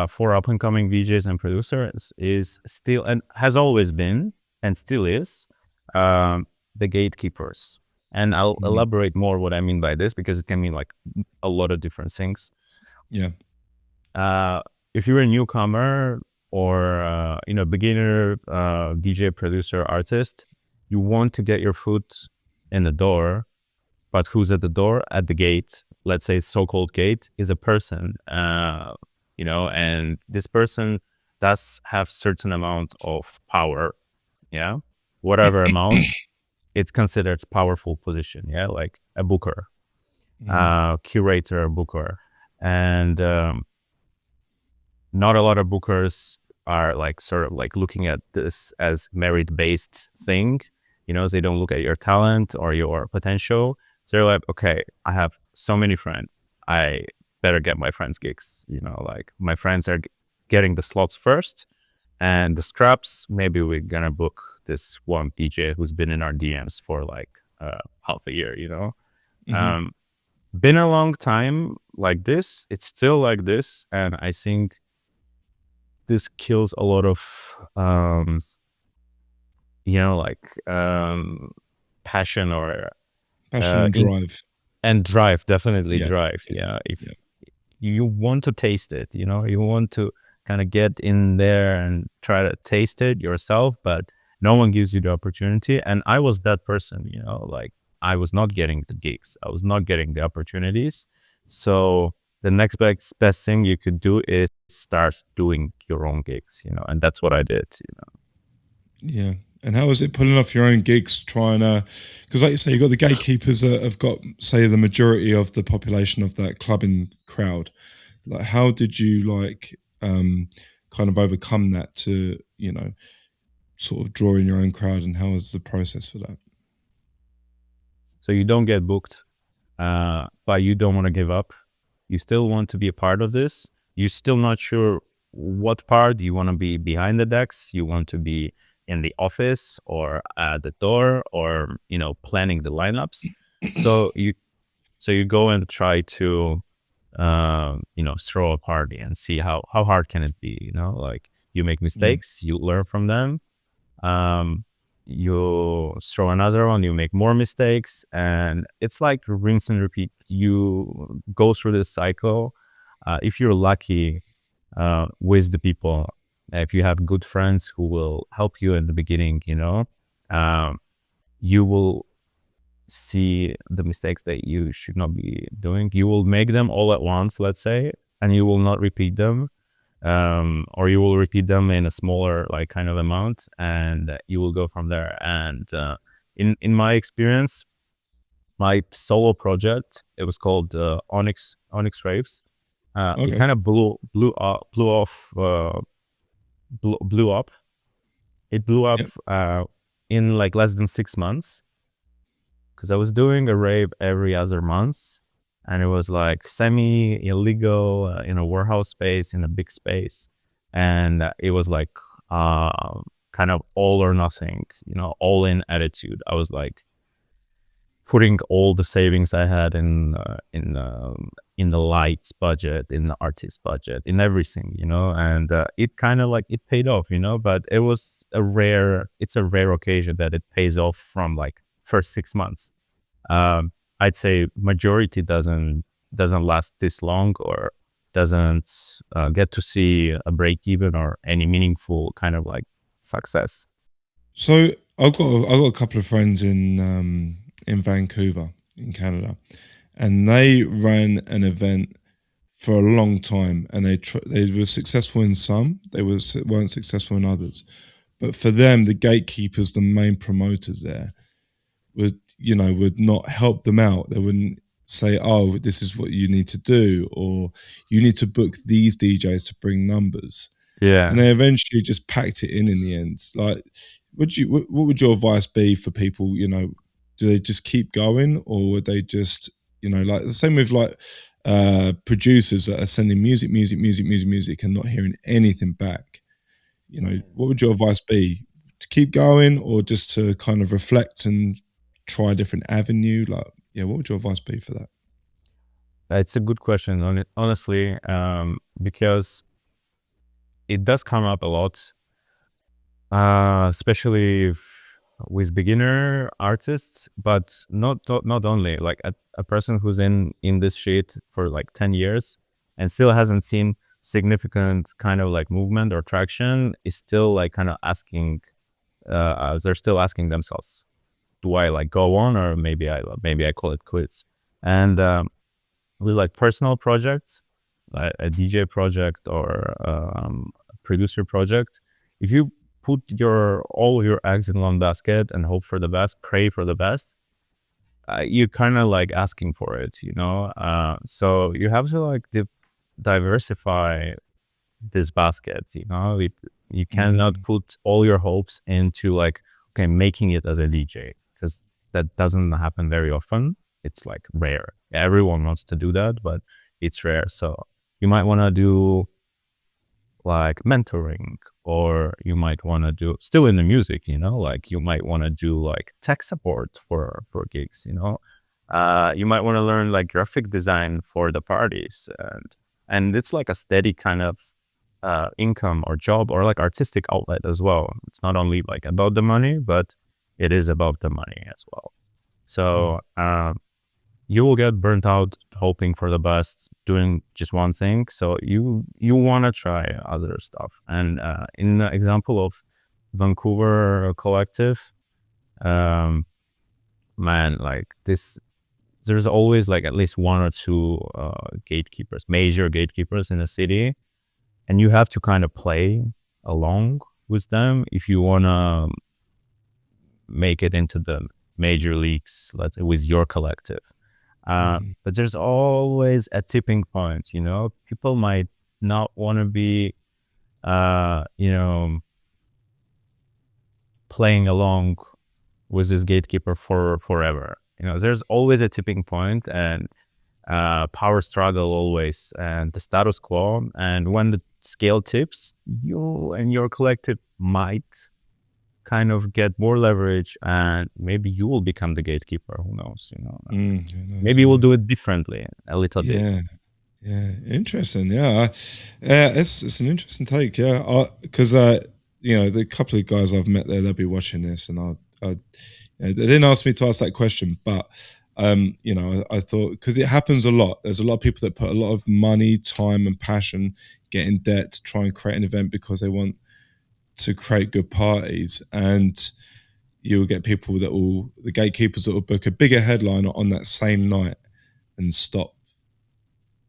Speaker 1: for up and coming VJs and producers is still and has always been and still is the gatekeepers. And I'll
Speaker 2: Mm,
Speaker 1: elaborate more what I mean by this because it can mean like a lot of different things.
Speaker 2: yeah,
Speaker 1: Uh, if you're a newcomer or you know, beginner DJ, producer, artist, you want to get your foot in the door, but who's at the door? At the gate, let's say so-called gate, is a person. and this person does have certain amount of power, yeah, whatever amount, it's considered powerful position, yeah, like a booker,
Speaker 2: Hmm.
Speaker 1: curator, booker. And not a lot of bookers are like sort of like looking at this as merit based thing. They don't look at your talent or your potential. So they're like, okay, I have so many friends, I better get my friends gigs. Like my friends are getting the slots first, and the scraps, maybe we're gonna book this one DJ who's been in our DMs for like half a year.
Speaker 2: Hmm.
Speaker 1: um been a long time like this, it's still like this, and I think this kills a lot of like passion or
Speaker 2: Passion and
Speaker 1: in
Speaker 2: drive.
Speaker 1: and drive, definitely
Speaker 2: Yeah.
Speaker 1: drive,
Speaker 2: Yeah.
Speaker 1: yeah. If
Speaker 2: Yeah.
Speaker 1: you want to taste it, you want to kind of get in there and try to taste it yourself, but no one gives you the opportunity. And I was that person, like I was not getting the gigs, I was not getting the opportunities. So the next best thing you could do is start doing your own gigs, and that's what I did.
Speaker 2: Yeah. And how is it pulling off your own gigs, trying to, because like you say, you've got the gatekeepers that have got, say, the majority of the population of that clubbing crowd. Like, how did you kind of overcome that to, sort of draw in your own crowd, and how was the process for that?
Speaker 1: So you don't get booked, but you don't want to give up. You still want to be a part of this. You're still not sure what part. You want to be behind the decks. You want to be in the office or at the door, or planning the lineups. So you go and try to throw a party and see how hard can it be. Like you make
Speaker 2: Yeah.
Speaker 1: mistakes, you learn from them. um, you throw another one, you make more mistakes, and it's like rinse and repeat. You go through this cycle. If you're lucky with the people, if you have good friends who will help you in the beginning, um, you will see the mistakes that you should not be doing. You will make them all at once, let's say, and you will not repeat them, or you will repeat them in a smaller like kind of amount, and you will go from there. And in my experience, my solo project, it was called Onyx Raves. It
Speaker 2: Okay.
Speaker 1: kind of blew up. It blew up
Speaker 2: Yep.
Speaker 1: in like less than 6 months, because I was doing a rave every other month, and it was like semi illegal, in a warehouse space, in a big space, and it was like kind of all or nothing, all in attitude. I was like putting all the savings I had in the lights budget, in the artist budget, in everything, and it kind of like it paid off, but it's a rare occasion that it pays off from like first 6 months. um, I'd say majority doesn't last this long, or doesn't get to see a break even or any meaningful kind of like success.
Speaker 2: So I've got a couple of friends in Vancouver in Canada, and they ran an event for a long time, and they were successful in some, weren't successful in others. But for them, the gatekeepers, the main promoters there, would not help them out. They wouldn't say, "Oh, this is what you need to do," or "You need to book these DJs to bring numbers." And
Speaker 1: Yeah.
Speaker 2: they eventually just packed it in the end. Like, what would your advice be for people? Do they just keep going, or would they just, like the same with like producers that are sending music, and not hearing anything back? What would your advice be? To keep going, or just to kind of reflect and try a different avenue? Like, yeah, what would your advice be for that?
Speaker 1: It's a good question, honestly, because it does come up a lot, especially with beginner artists, but not only like a person who's in this shit for like 10 years and still hasn't seen significant kind of like movement or traction, is still like kind of asking. They're still asking themselves, do I like go on, or maybe I call it quits. And with like personal projects, a DJ project or producer project, if you put all your eggs in one basket and hope for the best, pray for the best, you're kind of like asking for it, you know. So you have to like diversify this basket, you know. You cannot put all your hopes into like, okay, making it as a DJ, because that doesn't happen very often. It's like rare. Everyone wants to do that, but it's rare. So you might want to do like mentoring, or you might want to do still in the music, you know, like you might want to do like tech support for gigs, you know. You might want to learn like graphic design for the parties, and it's like a steady kind of income or job or like artistic outlet as well. It's not only like about the money, but it is about the money as well. So you will get burnt out hoping for the best, doing just one thing. So you want to try other stuff. And in the example of Vancouver collective, man, like this, there's always like at least one or two gatekeepers, major gatekeepers in the city, and you have to kind of play along with them if you want to make it into the major leagues, let's say, with your collective. But there's always a tipping point, you know. People might not want to be, you know, playing along with this gatekeeper for forever. You know, there's always a tipping point, and power struggle always, and the status quo. And when the scale tips, you and your collective might kind of get more leverage, and maybe you will become the gatekeeper. Who knows? You know, maybe we'll do it differently a little bit.
Speaker 2: Yeah, interesting. Yeah, it's an interesting take. Yeah, because you know, the couple of guys I've met there, they'll be watching this, and I they didn't ask me to ask that question, but you know, I thought, because it happens a lot. There's a lot of people that put a lot of money, time, and passion, get in debt to try and create an event because they want to create good parties, and you'll get people that will, the gatekeepers that will book a bigger headliner on that same night and stop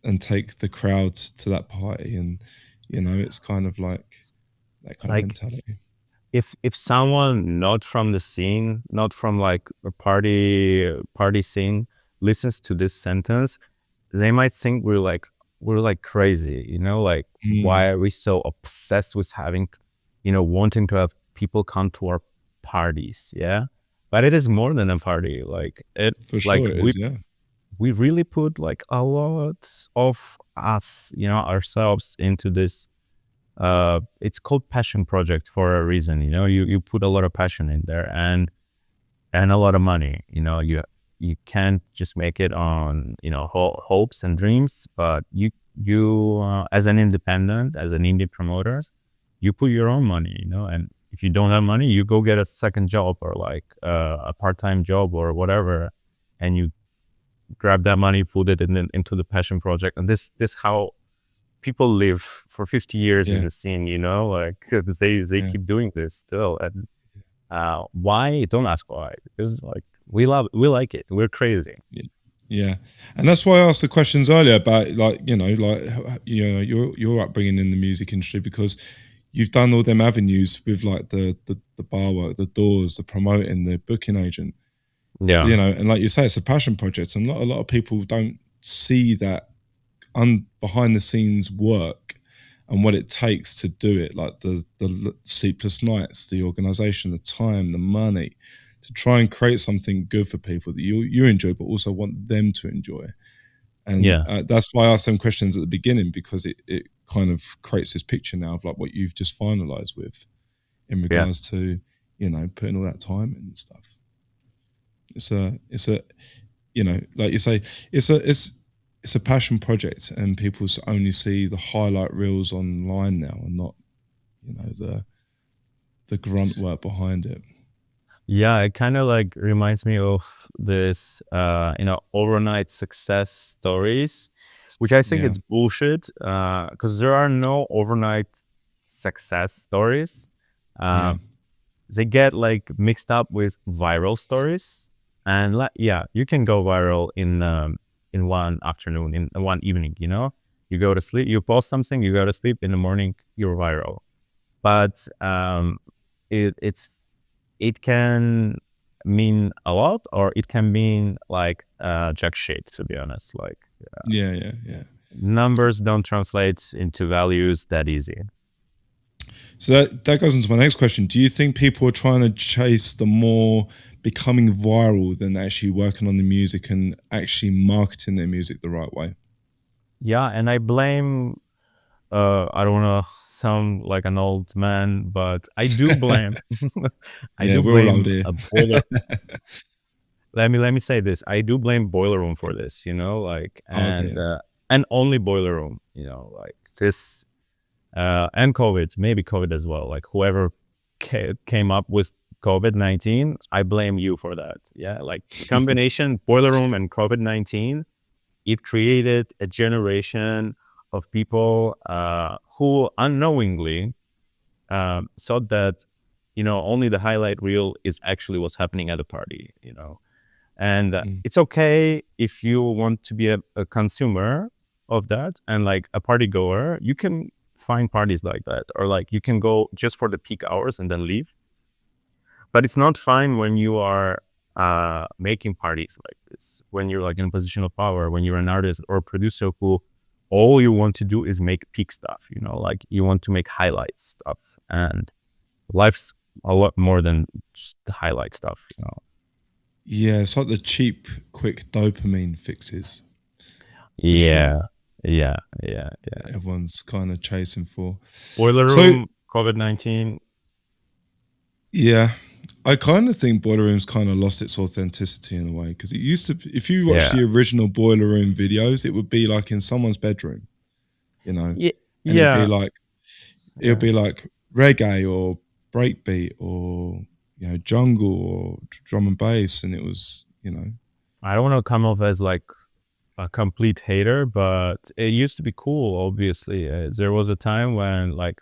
Speaker 2: and take the crowd to that party. And you know, it's kind of like that kind of
Speaker 1: Like
Speaker 2: mentality.
Speaker 1: if someone not from the scene, not from like a party scene, listens to this sentence, they might think we're like crazy, you know, like why are we so obsessed with having, you know, wanting to have people come to our parties? Yeah, but it is more than a party. Like it,
Speaker 2: For
Speaker 1: like
Speaker 2: sure, it is. Yeah,
Speaker 1: we really put like a lot of us, you know, ourselves into this. It's called passion project for a reason, you know. You put a lot of passion in there, and a lot of money, you know. You can't just make it on, you know, hopes and dreams, but you as an independent, as an indie promoter, you put your own money, you know. And if you don't have money, you go get a second job, or like a part-time job or whatever, and you grab that money, put it into the passion project. And this how people live for 50 years in
Speaker 2: yeah,
Speaker 1: the scene, you know, like they
Speaker 2: yeah,
Speaker 1: keep doing this still. And why? Don't ask why, because like we like it, we're crazy.
Speaker 2: yeah. Yeah, and that's why I asked the questions earlier about, like, you know, like, you know, your upbringing in the music industry, because you've done all them avenues with like the bar work, the doors, the promoting, the booking agent,
Speaker 1: Yeah,
Speaker 2: you know, and like you say, it's a passion project, and a lot of people don't see that behind the scenes work and what it takes to do it, like the sleepless nights, the organization, the time, the money, to try and create something good for people that you enjoy, but also want them to enjoy. And
Speaker 1: yeah,
Speaker 2: that's why I asked them questions at the beginning, because it kind of creates this picture now of like what you've just finalized with, in
Speaker 1: yeah,
Speaker 2: regards to, you know, putting all that time in and stuff. It's a you know, like you say, it's a passion project, and people only see the highlight reels online now, and not, you know, the grunt work behind it.
Speaker 1: yeah. It kind of like reminds me of this, you know, overnight success stories, which I think
Speaker 2: Yeah,
Speaker 1: it's bullshit, because there are no overnight success stories.
Speaker 2: yeah,
Speaker 1: They get like mixed up with viral stories, and yeah, you can go viral in one afternoon, in one evening, you know. You go to sleep, you post something, you go to sleep, in the morning you're viral. But it can mean a lot, or it can mean like jack shit, to be honest. Like
Speaker 2: Yeah.
Speaker 1: numbers don't translate into values that easy.
Speaker 2: So that goes into my next question. Do you think people are trying to chase the more becoming viral than actually working on the music and actually marketing their music the right way?
Speaker 1: Yeah, and I blame I don't want to sound like an old man, but I do blame I
Speaker 2: Yeah,
Speaker 1: do
Speaker 2: we're all old
Speaker 1: blame
Speaker 2: here.
Speaker 1: a boiler. Let me say this. I do blame boiler room for this, like,
Speaker 2: Okay.
Speaker 1: and only boiler room, like this, and COVID, maybe COVID as well. Like whoever came up with COVID-19, I blame you for that. Yeah, like combination boiler room and COVID-19, it created a generation of people who unknowingly thought that only the highlight reel is actually what's happening at a party. And
Speaker 2: Mm.
Speaker 1: it's okay if you want to be a consumer of that and like a party goer. You can find parties like that, or like you can go just for the peak hours and then leave. But it's not fine when you are making parties like this, when you're like in a position of power, when you're an artist or a producer who all you want to do is make peak stuff, like you want to make highlight stuff. And life's a lot more than just the highlight stuff.
Speaker 2: Yeah, it's like the cheap, quick dopamine fixes for sure.
Speaker 1: Yeah, yeah.
Speaker 2: Everyone's kind of chasing for.
Speaker 1: Boiler
Speaker 2: So
Speaker 1: room, COVID-19.
Speaker 2: yeah, I kind of think Boiler Room's kind of lost its authenticity in a way because it used to. If you watch
Speaker 1: Yeah,
Speaker 2: the original Boiler Room videos, it would be like in someone's bedroom, you know,
Speaker 1: yeah,
Speaker 2: and it'd be
Speaker 1: yeah,
Speaker 2: like it'll
Speaker 1: yeah.
Speaker 2: be like reggae or breakbeat or jungle or drum and bass, and it was
Speaker 1: I don't want to come off as like a complete hater, but it used to be cool. Obviously, there was a time when like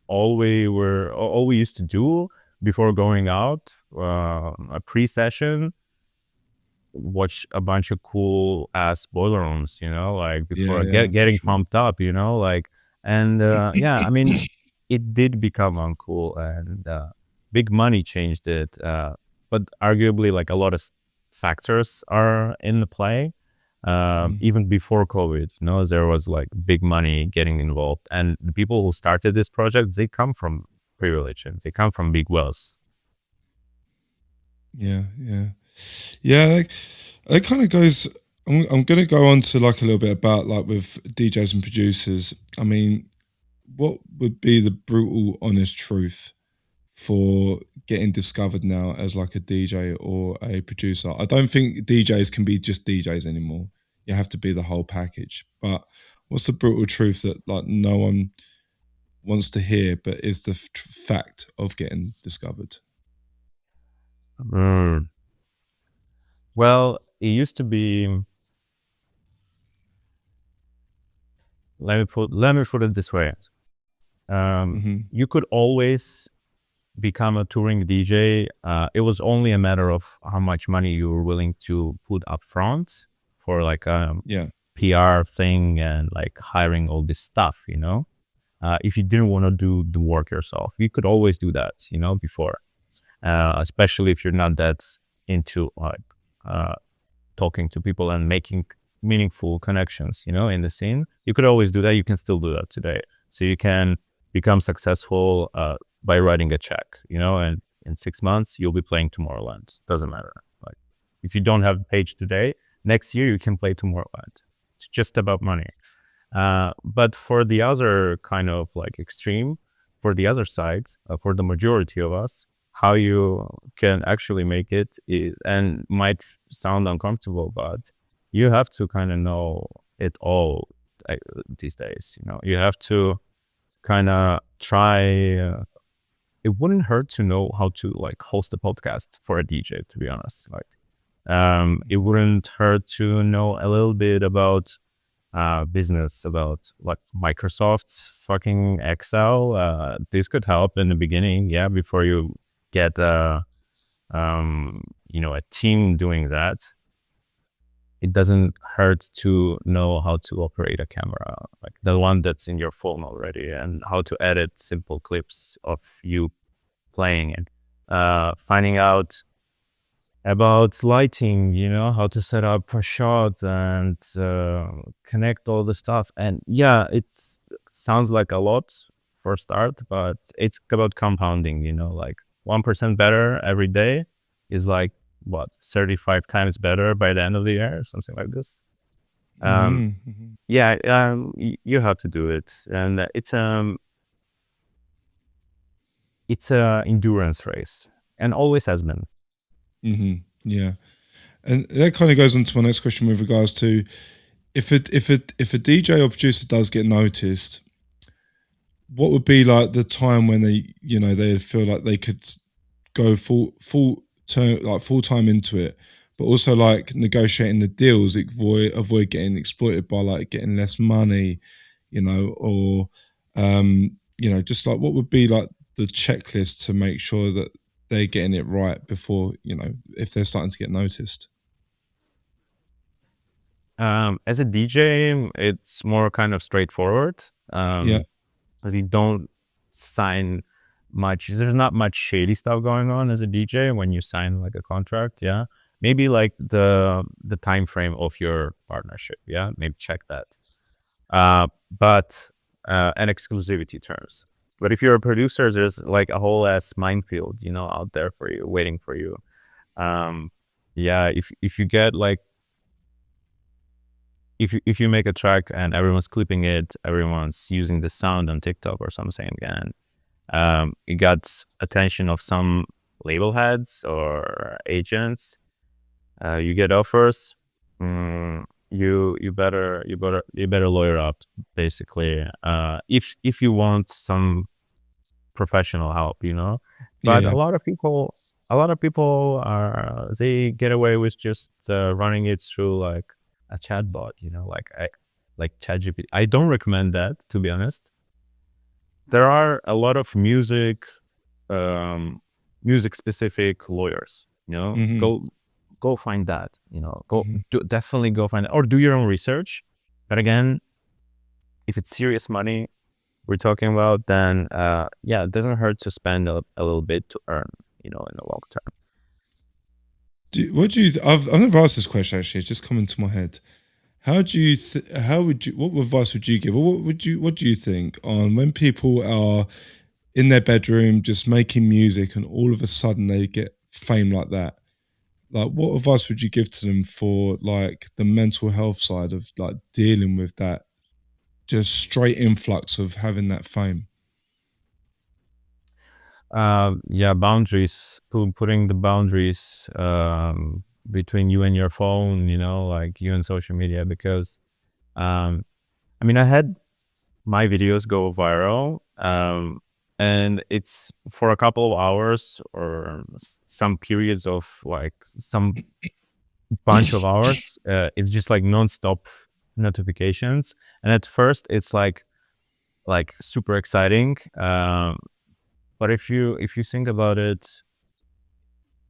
Speaker 1: all we used to do before going out, a pre-session, watch a bunch of cool ass boiler rooms, like
Speaker 2: yeah,
Speaker 1: before
Speaker 2: yeah, for
Speaker 1: getting
Speaker 2: sure.
Speaker 1: pumped up, like, and yeah, I mean, it did become uncool, and big money changed it, but arguably like a lot of factors are in the play.
Speaker 2: Mm.
Speaker 1: Even before COVID, there was like big money getting involved, and the people who started this project, they come from privilege and they come from big wealth.
Speaker 2: Yeah. Like, it kind of goes. I'm going to go on to like a little bit about like with DJs and producers. I mean, what would be the brutal, honest truth for getting discovered now as like a DJ or a producer? I don't think DJs can be just DJs anymore. You have to be the whole package. But what's the brutal truth that like no one wants to hear, but is the fact of getting discovered?
Speaker 1: Mm. Well, it used to be. Let me put it this way.
Speaker 2: Hmm.
Speaker 1: You could always become a touring DJ. It was only a matter of how much money you were willing to put up front for like a
Speaker 2: Yeah.
Speaker 1: PR thing and like hiring all this stuff. If you didn't want to do the work yourself, you could always do that. Before, especially if you're not that into like uh, talking to people and making meaningful connections, in the scene. You could always do that. You can still do that today. So you can become successful by writing a check, and in 6 months, you'll be playing Tomorrowland. Doesn't matter. Like if you don't have a page today, next year you can play Tomorrowland. It's just about money. But for the other kind of like extreme, for the other side, for the majority of us, how you can actually make it is, and might sound uncomfortable, but you have to kind of know it all these days. You have to kind of try. It wouldn't hurt to know how to like host a podcast for a DJ, to be honest. Like, it wouldn't hurt to know a little bit about business, about like Microsoft's fucking Excel. This could help in the beginning, yeah, before you get a team doing that. it doesn't hurt to know how to operate a camera, like the one that's in your phone already, and how to edit simple clips of you playing it. Finding out about lighting, how to set up a shot and connect all the stuff. And yeah, it sounds like a lot for start, but it's about compounding, like 1% better every day is like what, 35 times better by the end of the year, something like this. Yeah, you have to do it. And it's a endurance race, and always has been.
Speaker 2: Yeah. And that kind of goes on to my next question with regards to if a DJ or producer does get noticed, what would be like the time when they feel like they could go full time into it, but also like negotiating the deals, avoid getting exploited by like getting less money, or just like what would be like the checklist to make sure that they're getting it right before, if they're starting to get noticed.
Speaker 1: As a DJ, it's more kind of straightforward.
Speaker 2: Yeah.
Speaker 1: You don't sign much. There's not much shady stuff going on as a DJ when you sign like a contract. Yeah, maybe like the time frame of your partnership. Yeah, maybe check that. But and exclusivity terms. But if you're a producer, there's like a whole ass minefield, out there for you, waiting for you. Yeah, if you get like, if you make a track and everyone's clipping it, everyone's using the sound on TikTok or something, and it got attention of some label heads or agents, you get offers. You better lawyer up, basically, if you want some professional help, but
Speaker 2: Yeah.
Speaker 1: a lot of people are, they get away with just running it through like a chatbot, like ChatGPT. I don't recommend that, to be honest. There are a lot of music specific lawyers, go find that, definitely go find it, or do your own research. But again, if it's serious money we're talking about, then yeah, it doesn't hurt to spend a little bit to earn, in the long term.
Speaker 2: What do you? I've never asked this question actually. It's just come into my head. How do you? How would you? What advice would you give, or What do you think on when people are in their bedroom just making music, and all of a sudden they get fame like that? Like, what advice would you give to them for like the mental health side of like dealing with that just straight influx of having that fame?
Speaker 1: Yeah, boundaries, putting the boundaries between you and your phone, like you and social media, because I mean, I had my videos go viral, and it's for a couple of hours or some periods of like some bunch of hours. It's just like non-stop notifications, and at first it's like super exciting. But if you think about it,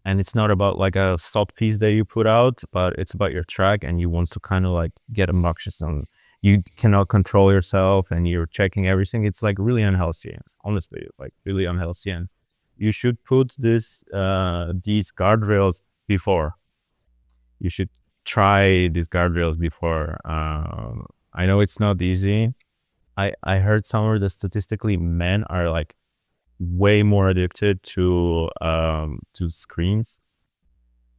Speaker 1: and it's not about like a salt piece that you put out, but it's about your track, and you want to kind of like get obnoxious, and you cannot control yourself, and you're checking everything. It's like really unhealthy. It's honestly like really unhealthy, and you should put these guardrails before. You should try these guardrails before. I know it's not easy. I heard somewhere that statistically men are like way more addicted to screens.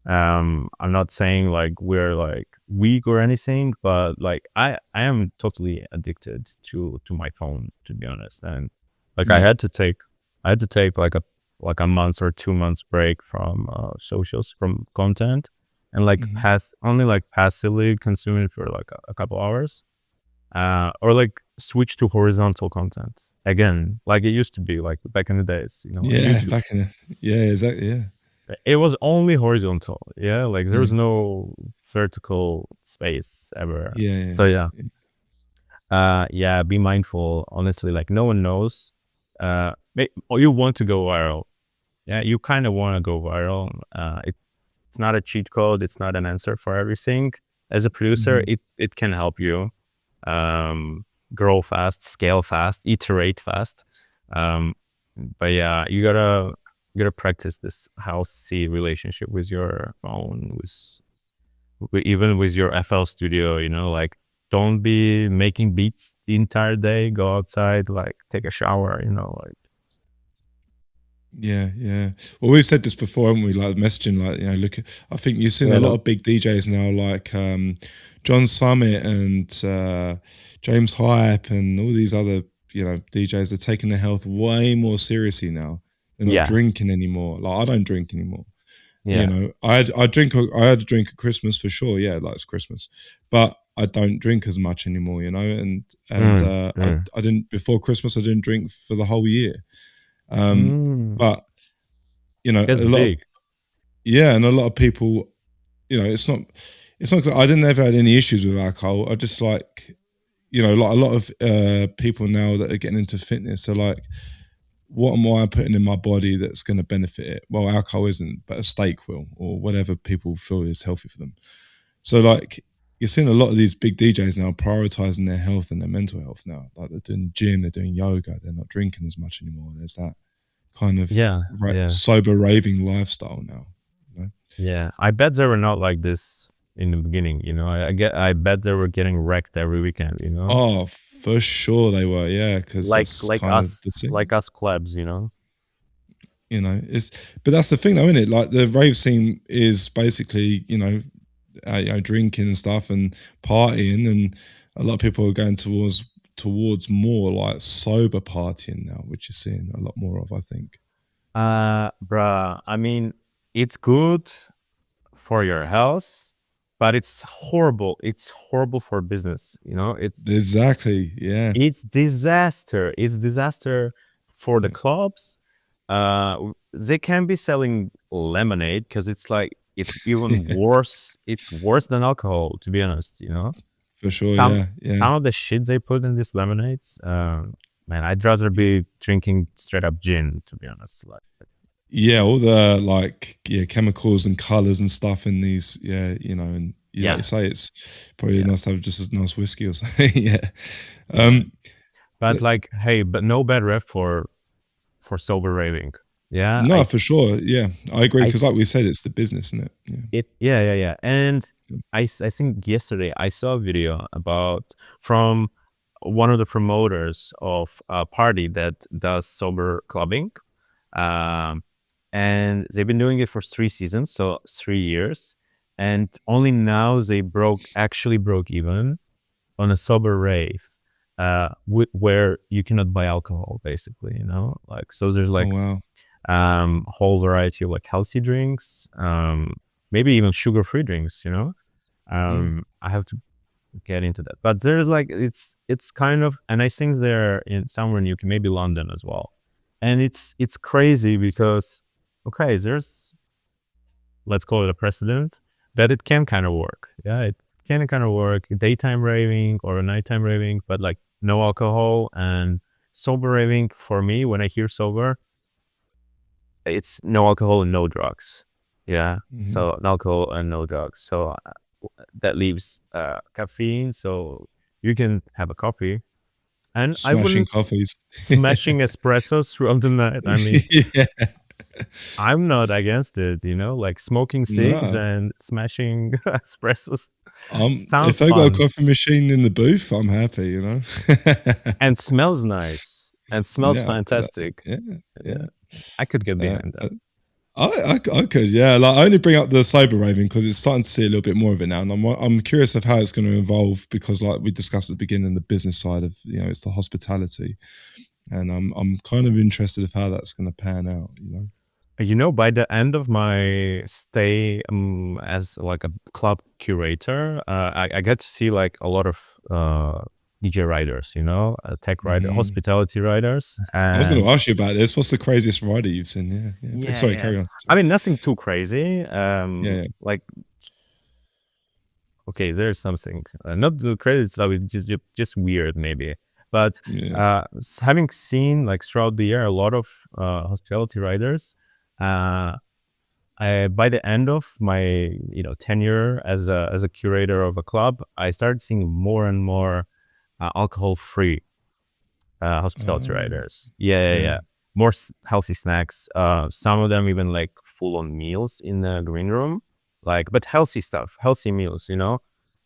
Speaker 1: I'm not saying like we're like weak or anything, but like I am totally addicted to my phone, to be honest. And like
Speaker 2: Yeah.
Speaker 1: I had to take like a month or 2 months break from socials, from content, and like only like passively consume it for like a couple hours, or like switch to horizontal content again, like it used to be like back in the days, on
Speaker 2: Yeah.
Speaker 1: YouTube.
Speaker 2: Back in the. Yeah. Exactly. Yeah.
Speaker 1: It was only horizontal. Yeah, like there
Speaker 2: Yeah.
Speaker 1: was no vertical space ever.
Speaker 2: Yeah.
Speaker 1: So yeah,
Speaker 2: Yeah.
Speaker 1: yeah, be mindful, honestly. Like no one knows, or you want to go viral. Yeah, you kind of want to go viral. It's not a cheat code, it's not an answer for everything. as a producer,
Speaker 2: Mhm.
Speaker 1: it can help you grow fast, scale fast, iterate fast. Um, but yeah, you gotta practice this healthy relationship with your phone, even with your FL Studio. Like don't be making beats the entire day. Go outside, like take a shower. Like
Speaker 2: Yeah, yeah. Well, we've said this before, haven't we? Like messaging, like look. I think you've seen a lot
Speaker 1: yeah,
Speaker 2: of big DJs now, like John Summit and James Hype, and all these other DJs are taking their health way more seriously now. They're not
Speaker 1: yeah,
Speaker 2: drinking anymore. Like I don't drink anymore.
Speaker 1: yeah,
Speaker 2: I had a drink at Christmas for sure. Yeah, like it's Christmas, but I don't drink as much anymore. And
Speaker 1: mm, mm.
Speaker 2: I didn't before Christmas. I didn't drink for the whole year. Um,
Speaker 1: Mm.
Speaker 2: but
Speaker 1: That's
Speaker 2: a lot of
Speaker 1: big.
Speaker 2: yeah, and a lot of people, it's not. I didn't ever had any issues with alcohol. I just like, like a lot of people now that are getting into fitness are like, what am I putting in my body that's going to benefit it? Well, alcohol isn't, but a steak will, or whatever people feel is healthy for them. So like, you're seeing a lot of these big DJs now prioritizing their health and their mental health now. Like they're doing gym, they're doing yoga, they're not drinking as much anymore. There's that kind of
Speaker 1: Yeah, yeah,
Speaker 2: sober raving lifestyle now.
Speaker 1: yeah. I bet they were not like this in the beginning. I bet they were getting wrecked every weekend.
Speaker 2: Oh, for sure they were, yeah, because
Speaker 1: like
Speaker 2: that's
Speaker 1: like
Speaker 2: kind of the
Speaker 1: us,
Speaker 2: thing,
Speaker 1: like us clubs.
Speaker 2: It's but that's the thing, though, isn't it? Like the rave scene is basically, drinking and stuff and partying, and a lot of people are going towards more like sober partying now, which you're seeing a lot more of, I think.
Speaker 1: Bruh. I mean, it's good for your health, but it's horrible. It's horrible for business. It's
Speaker 2: Exactly, yeah.
Speaker 1: it's disaster. It's disaster for the
Speaker 2: Yeah.
Speaker 1: clubs. They can be selling lemonade because it's like it's even worse. It's worse than alcohol, to be honest.
Speaker 2: For sure,
Speaker 1: Some
Speaker 2: yeah, yeah.
Speaker 1: some of the shit they put in these lemonades, man, I'd rather be drinking straight up gin, to be honest. Like,
Speaker 2: Yeah, all the like chemicals and colors and stuff in these, and like you
Speaker 1: yeah,
Speaker 2: say, it's probably
Speaker 1: yeah,
Speaker 2: nice to have just as nice whiskey or something. Yeah.
Speaker 1: yeah.
Speaker 2: Um
Speaker 1: But
Speaker 2: th-
Speaker 1: like, hey, but no bad rep for sober raving. Yeah,
Speaker 2: no, for sure. Yeah. I agree
Speaker 1: I
Speaker 2: because like we said, it's the business, isn't it?
Speaker 1: yeah, yeah, yeah. And
Speaker 2: Yeah.
Speaker 1: I think yesterday I saw a video about from one of the promoters of a party that does sober clubbing. Um, and they've been doing it for 3 seasons, so 3 years. And only now they actually broke even on a sober rave, where you cannot buy alcohol, basically, like, so there's
Speaker 2: Oh
Speaker 1: like
Speaker 2: wow.
Speaker 1: whole variety of like healthy drinks, maybe even sugar-free drinks,
Speaker 2: Mm.
Speaker 1: I have to get into that, but there's like it's kind of, and I think they're in somewhere in UK, maybe London as well, and it's crazy because okay, there's, let's call it a precedent that it can kind of work. Yeah, it can kind of work, daytime raving or a nighttime raving, but like no alcohol. And sober raving, for me, when I hear sober, it's no alcohol and no drugs. Yeah,
Speaker 2: Hmm.
Speaker 1: so no alcohol and no drugs. So that leaves caffeine, so you can have a coffee, and I
Speaker 2: Smashing
Speaker 1: wouldn't
Speaker 2: coffees.
Speaker 1: smashing espressos throughout the night. I mean,
Speaker 2: Yeah.
Speaker 1: I'm not against it, like smoking cigs
Speaker 2: No.
Speaker 1: and smashing espressos sounds
Speaker 2: If I got a
Speaker 1: fun
Speaker 2: coffee machine in the booth, I'm happy.
Speaker 1: and smells nice and smells
Speaker 2: Yeah,
Speaker 1: fantastic.
Speaker 2: yeah,
Speaker 1: Yeah,
Speaker 2: yeah.
Speaker 1: I could get
Speaker 2: Uh,
Speaker 1: behind that.
Speaker 2: uh, I could, yeah. Like I only bring up the sober raving because it's starting to see a little bit more of it now, and I'm curious of how it's going to evolve because, like we discussed at the beginning, the business side of it's the hospitality, and I'm kind of interested of how that's going to pan out.
Speaker 1: By the end of my stay as like a club curator, I get to see like a lot of DJ riders, tech rider,
Speaker 2: Hmm.
Speaker 1: hospitality riders,
Speaker 2: I was going
Speaker 1: and
Speaker 2: to ask you about this. What's the craziest rider you've seen? Yeah, yeah.
Speaker 1: yeah,
Speaker 2: Sorry,
Speaker 1: yeah.
Speaker 2: carry on.
Speaker 1: I
Speaker 2: Sorry.
Speaker 1: mean, nothing too crazy.
Speaker 2: Yeah,
Speaker 1: Like, okay, there's something not the crazy stuff, it's just weird maybe. But
Speaker 2: yeah,
Speaker 1: having seen like throughout the year a lot of hospitality riders, uh, by the end of my tenure as a curator of a club, I started seeing more and more alcohol free hospitality
Speaker 2: Oh,
Speaker 1: riders. Yeah, yeah,
Speaker 2: yeah.
Speaker 1: yeah. More healthy snacks. Some of them even like full on meals in the green room, like but healthy stuff, healthy meals,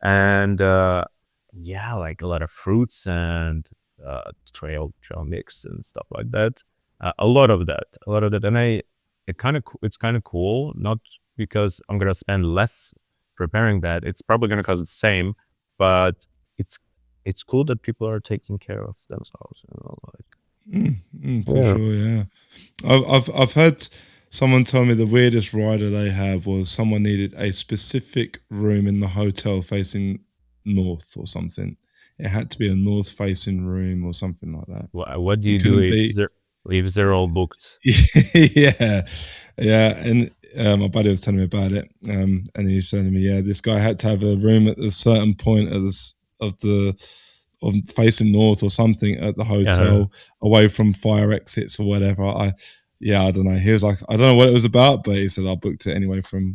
Speaker 1: and yeah, like a lot of fruits and trail mix and stuff like that. A lot of that, and it's kind of cool. Not because I'm gonna spend less preparing that. It's probably gonna cost the same, but it's it's cool that people are taking care of themselves.
Speaker 2: For
Speaker 1: Yeah.
Speaker 2: sure, yeah. I've had someone tell me the weirdest rider they have was someone needed a specific room in the hotel facing north or something. It had to be a north facing room or something like that.
Speaker 1: What do
Speaker 2: You
Speaker 1: you do
Speaker 2: couldn't be.
Speaker 1: if they're all booked?
Speaker 2: Yeah, yeah. And my buddy was telling me about it, and he's telling me, yeah, this guy had to have a room at a certain point of of facing north or something at the
Speaker 1: Uh,
Speaker 2: hotel, away from fire exits or whatever. Yeah, I don't know. He was like, I don't know what it was about, but he said I booked it anyway from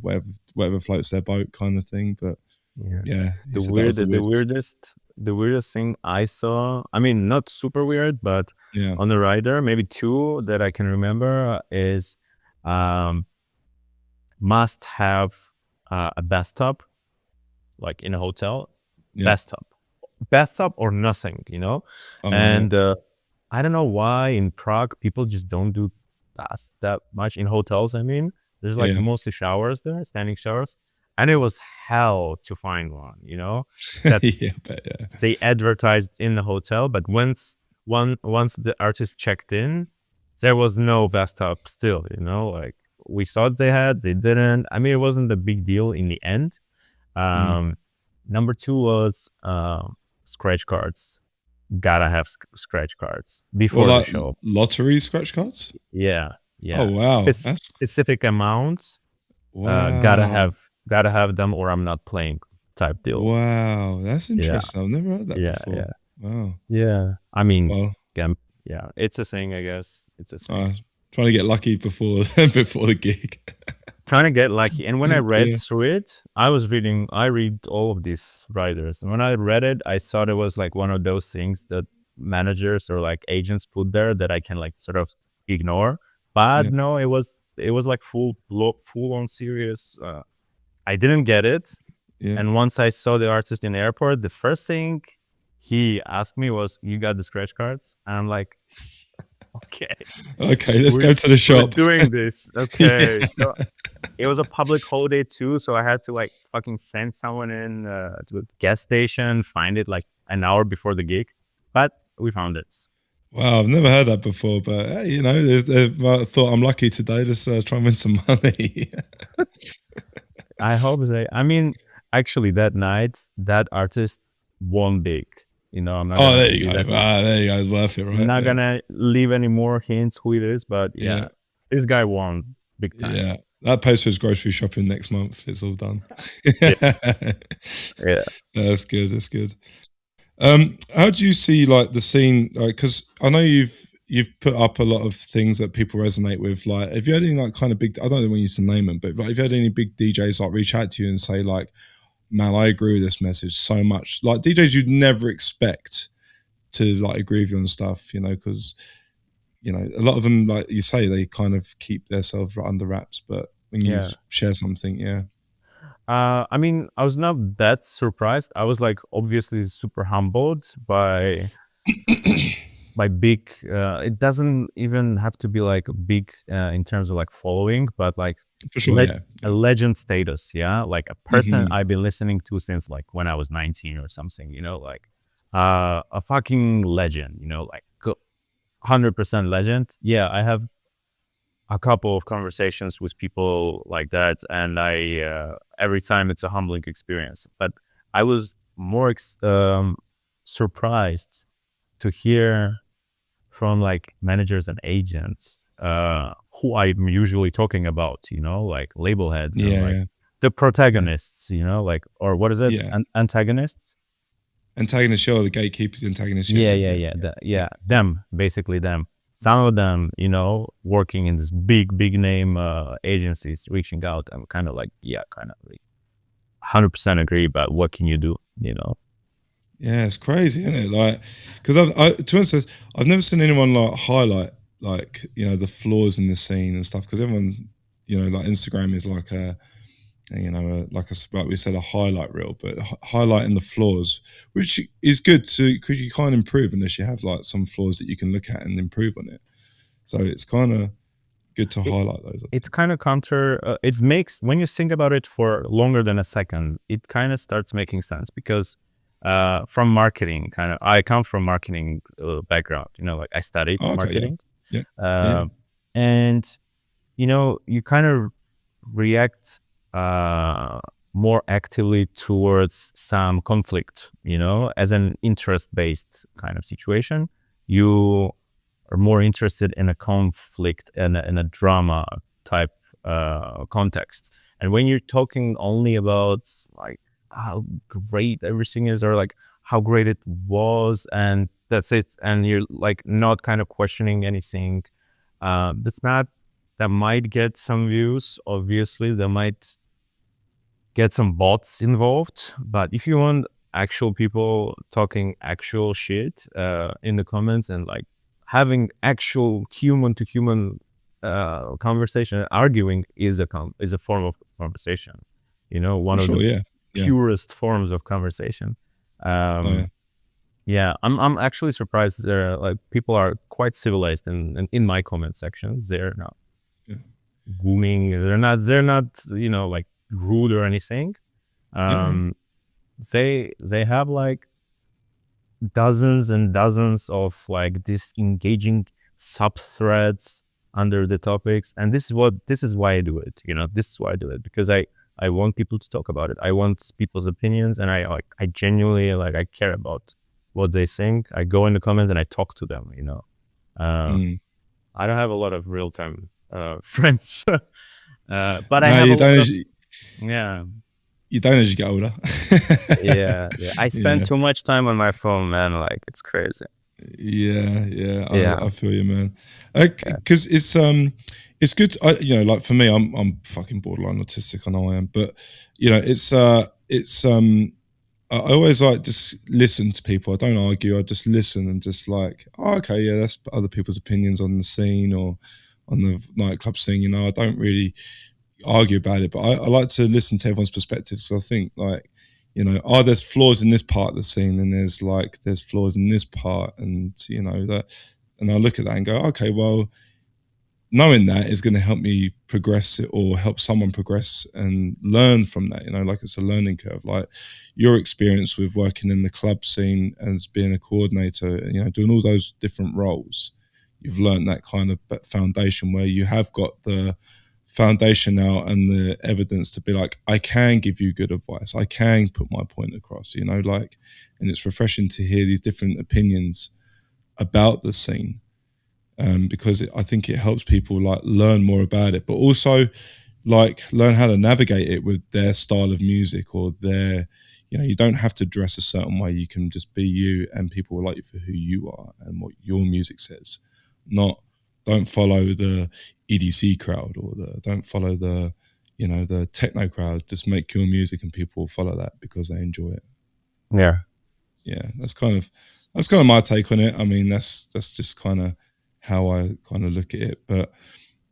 Speaker 2: whatever floats their boat, kind of thing. But
Speaker 1: yeah.
Speaker 2: yeah, he said that was the weirdest.
Speaker 1: The weirdest thing I saw. I mean, not super weird, but
Speaker 2: Yeah,
Speaker 1: on the rider, maybe two that I can remember is um, must have a bathtub, like in a hotel,
Speaker 2: yeah.
Speaker 1: bathtub, bathtub or nothing,
Speaker 2: All right.
Speaker 1: and I don't know why in Prague people just don't do that much in hotels. I mean, there's like
Speaker 2: Yeah,
Speaker 1: mostly showers there, standing showers, and it was hell to find one. That
Speaker 2: yeah, but yeah,
Speaker 1: they advertised in the hotel, but once the artist checked in, there was no bathtub still. Like we thought they didn't. I mean, it wasn't a big deal in the end.
Speaker 2: mm.
Speaker 1: Um, Number two was scratch cards. Gotta have scratch cards
Speaker 2: Well,
Speaker 1: before the
Speaker 2: like
Speaker 1: show.
Speaker 2: lottery scratch cards.
Speaker 1: Yeah,
Speaker 2: Oh
Speaker 1: yeah.
Speaker 2: wow, that's
Speaker 1: Specific amounts.
Speaker 2: wow,
Speaker 1: Gotta have them, or I'm not playing. Type deal.
Speaker 2: wow, that's
Speaker 1: Yeah,
Speaker 2: interesting. I've never heard that
Speaker 1: yeah,
Speaker 2: before.
Speaker 1: yeah,
Speaker 2: Wow.
Speaker 1: yeah. I mean,
Speaker 2: Well,
Speaker 1: yeah, it's a thing. I guess it's a thing.
Speaker 2: uh, trying to get lucky before before the gig.
Speaker 1: Trying to get lucky. And when I read
Speaker 2: Yeah,
Speaker 1: through it, I read all of these writers. And when I read it, I thought it was like one of those things that managers or like agents put there that I can like sort of ignore. But
Speaker 2: yeah,
Speaker 1: no, it was like full on serious. I didn't get it.
Speaker 2: yeah.
Speaker 1: And once I saw the artist in the airport, the first thing he asked me was, "You got the scratch cards?" And I'm like, "Okay,
Speaker 2: Okay, let's go to the
Speaker 1: we're
Speaker 2: shop.
Speaker 1: doing this."
Speaker 2: Yeah.
Speaker 1: Okay, so it was a public holiday too, so I had to like fucking send someone in to a gas station, find it like an hour before the gig, but we found it.
Speaker 2: Wow, I've never heard that before, but hey, I thought I'm lucky today. Let's try and win some money.
Speaker 1: I hope they. I mean, actually, that night, that artist won big. I'm not
Speaker 2: Oh,
Speaker 1: gonna
Speaker 2: there you
Speaker 1: leave
Speaker 2: go.
Speaker 1: any.
Speaker 2: Ah, there you go. It's worth it, right?
Speaker 1: Not
Speaker 2: Yeah,
Speaker 1: gonna leave any more hints who it is, but
Speaker 2: yeah,
Speaker 1: yeah, this guy won big time.
Speaker 2: yeah. That pays for his grocery shopping next month. It's all done.
Speaker 1: Yeah, yeah,
Speaker 2: That's good. That's good. How do you see like the scene? Like, because I know you've put up a lot of things that people resonate with. Like, have you had any like kind of big? I don't know when you to name them, but like, have you had any big DJs like reach out to you and say like, "Man, I agree with this message so much." Like DJs you'd never expect to like agree with you on stuff, because a lot of them, like you say, they kind of keep themselves right under wraps. But when you
Speaker 1: yeah.
Speaker 2: share something, yeah,
Speaker 1: I mean, I was not that surprised. I was like obviously super humbled by big. It doesn't even have to be like big in terms of like following, but like
Speaker 2: for sure, yeah,
Speaker 1: a
Speaker 2: yeah.
Speaker 1: legend status. Yeah, like a person
Speaker 2: Hmm.
Speaker 1: I've been listening to since like when I was 19 or something. Like a fucking legend. Like 100% legend. Yeah, I have a couple of conversations with people like that, and I every time it's a humbling experience. But I was more surprised to hear from like managers and agents who I'm usually talking about, like label heads and
Speaker 2: Yeah,
Speaker 1: like
Speaker 2: yeah,
Speaker 1: the
Speaker 2: yeah,
Speaker 1: protagonists, like, or what is it,
Speaker 2: yeah.
Speaker 1: antagonists.
Speaker 2: Antagonist show, the gatekeepers, antagonist,
Speaker 1: Yeah,
Speaker 2: yeah,
Speaker 1: yeah,
Speaker 2: yeah,
Speaker 1: yeah,
Speaker 2: yeah,
Speaker 1: them, basically them. some of them, working in this big name agencies, reaching out. I'm kind of like, yeah, kind of like 100% agree. But what can you do?
Speaker 2: Yeah, it's crazy, isn't it? Like, because to be honest, I've never seen anyone like highlight like the flaws in the scene and stuff. Because everyone, like Instagram is like like we said, a highlight reel, but highlighting the flaws, which is good to because you can't improve unless you have like some flaws that you can look at and improve on it. So it's kind of good to
Speaker 1: It,
Speaker 2: highlight those. I
Speaker 1: it's
Speaker 2: think.
Speaker 1: kind of counter. It makes when you think about it for longer than a second, it kind of starts making sense because from marketing, I come from marketing background. Like I studied
Speaker 2: Oh, okay, yeah,
Speaker 1: marketing,
Speaker 2: yeah, yeah,
Speaker 1: uh, and you kind of react uh, more actively towards some conflict, as an interest-based kind of situation. You are more interested in a conflict and in a drama type context. And when you're talking only about like how great everything is, or like how great it was, and that's it, and you're like not kind of questioning anything, that's not that might get some views. Obviously, that might get some bots involved. But if you want actual people talking actual shit in the comments and like having actual human to human conversation, arguing is a form of conversation.
Speaker 2: for
Speaker 1: One of
Speaker 2: sure,
Speaker 1: the
Speaker 2: yeah, yeah,
Speaker 1: purest forms of conversation.
Speaker 2: oh yeah,
Speaker 1: Yeah, I'm actually surprised. Like people are quite civilized in my comment sections. They're not
Speaker 2: yeah,
Speaker 1: booming. They're not like rude or anything.
Speaker 2: yeah, yeah.
Speaker 1: Um, they have like dozens and dozens of like these engaging sub threads under the topics, and this is why I do it. This is why I do it, because I want people to talk about it. I want people's opinions, and I genuinely like I care about what they think. I go in the comments and I talk to them. uh,
Speaker 2: Mm.
Speaker 1: I don't have a lot of real time friends, but I
Speaker 2: No,
Speaker 1: have a
Speaker 2: you don't.
Speaker 1: lot of, yeah.
Speaker 2: You don't as you get older.
Speaker 1: Yeah. I spend
Speaker 2: Yeah,
Speaker 1: too much time on my phone, man. Like it's crazy.
Speaker 2: yeah, yeah.
Speaker 1: Yeah.
Speaker 2: I feel you, man.
Speaker 1: Yeah.
Speaker 2: Because it's good. Like for me, I'm fucking borderline autistic. I know I am, but it's. I always like just listen to people. I don't argue. I just listen and just like, oh, okay, yeah, that's other people's opinions on the scene or on the nightclub scene. I don't really argue about it, but I like to listen to everyone's perspectives. So I think like, there's flaws in this part of the scene, and there's flaws in this part, and that, and I look at that and go, okay, well, knowing that is going to help me progress it or help someone progress and learn from that. Like it's a learning curve. Like your experience with working in the club scene as being a coordinator, doing all those different roles, you've learned that kind of foundation where you have got the foundation now and the evidence to be like, I can give you good advice. I can put my point across, like, and it's refreshing to hear these different opinions about the scene, because I think it helps people like learn more about it, but also like learn how to navigate it with their style of music or their, you don't have to dress a certain way. You can just be you, and people will like you for who you are and what your music says. Not don't follow the EDC crowd or don't follow the techno crowd. Just make your music, and people will follow that because they enjoy it.
Speaker 1: Yeah.
Speaker 2: Yeah, that's kind of my take on it. I mean, that's just kind of how I kind of look at it. But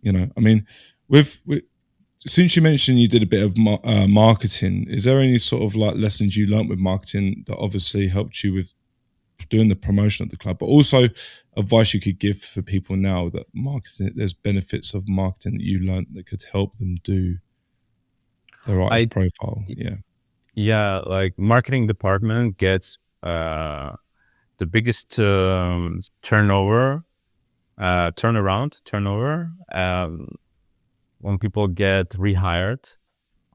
Speaker 2: I mean, with since you mentioned you did a bit of marketing, is there any sort of like lessons you learnt with marketing that obviously helped you with doing the promotion at the club, but also advice you could give for people now that marketing, there's benefits of marketing that you learnt that could help them do their artist
Speaker 1: I
Speaker 2: profile? Yeah.
Speaker 1: Yeah, like marketing department gets the biggest turnover when people get rehired.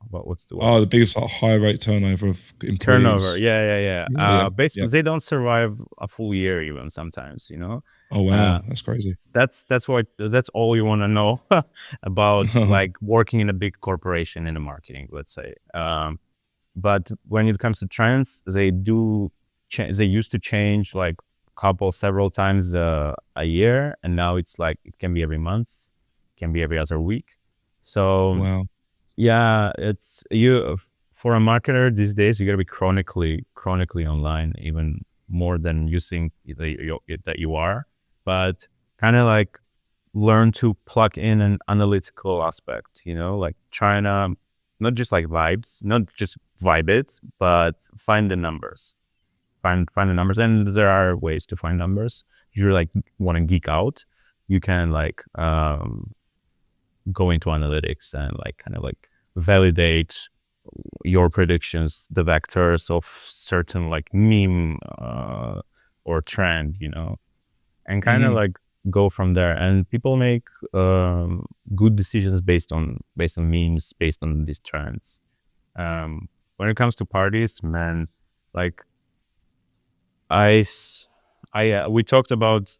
Speaker 1: What's the
Speaker 2: Oh,
Speaker 1: word?
Speaker 2: the biggest like, high rate turnover of
Speaker 1: Turnover.
Speaker 2: employees.
Speaker 1: Yeah.
Speaker 2: Yeah, yeah, yeah.
Speaker 1: Basically, they don't survive a full year even sometimes.
Speaker 2: Oh wow,
Speaker 1: Uh,
Speaker 2: that's crazy.
Speaker 1: that's all you want to know about like working in a big corporation in the marketing, let's say. But when it comes to trends, they used to change like several times a year, and now it's like it can be every month, can be every other week. So
Speaker 2: Wow.
Speaker 1: yeah, it's you for a marketer these days. You gotta be chronically online, even more than you think that you are. But kind of like learn to plug in an analytical aspect. Like trying to not just like vibes, not just vibe it, but find the numbers. Find the numbers, and there are ways to find numbers. If you like want to geek out, you can like go into analytics and like kind of like validate your predictions, the vectors of certain like meme or trend, and kind of
Speaker 2: Hmm.
Speaker 1: like go from there. And people make good decisions based on memes, based on these trends. When it comes to parties, man, like we talked about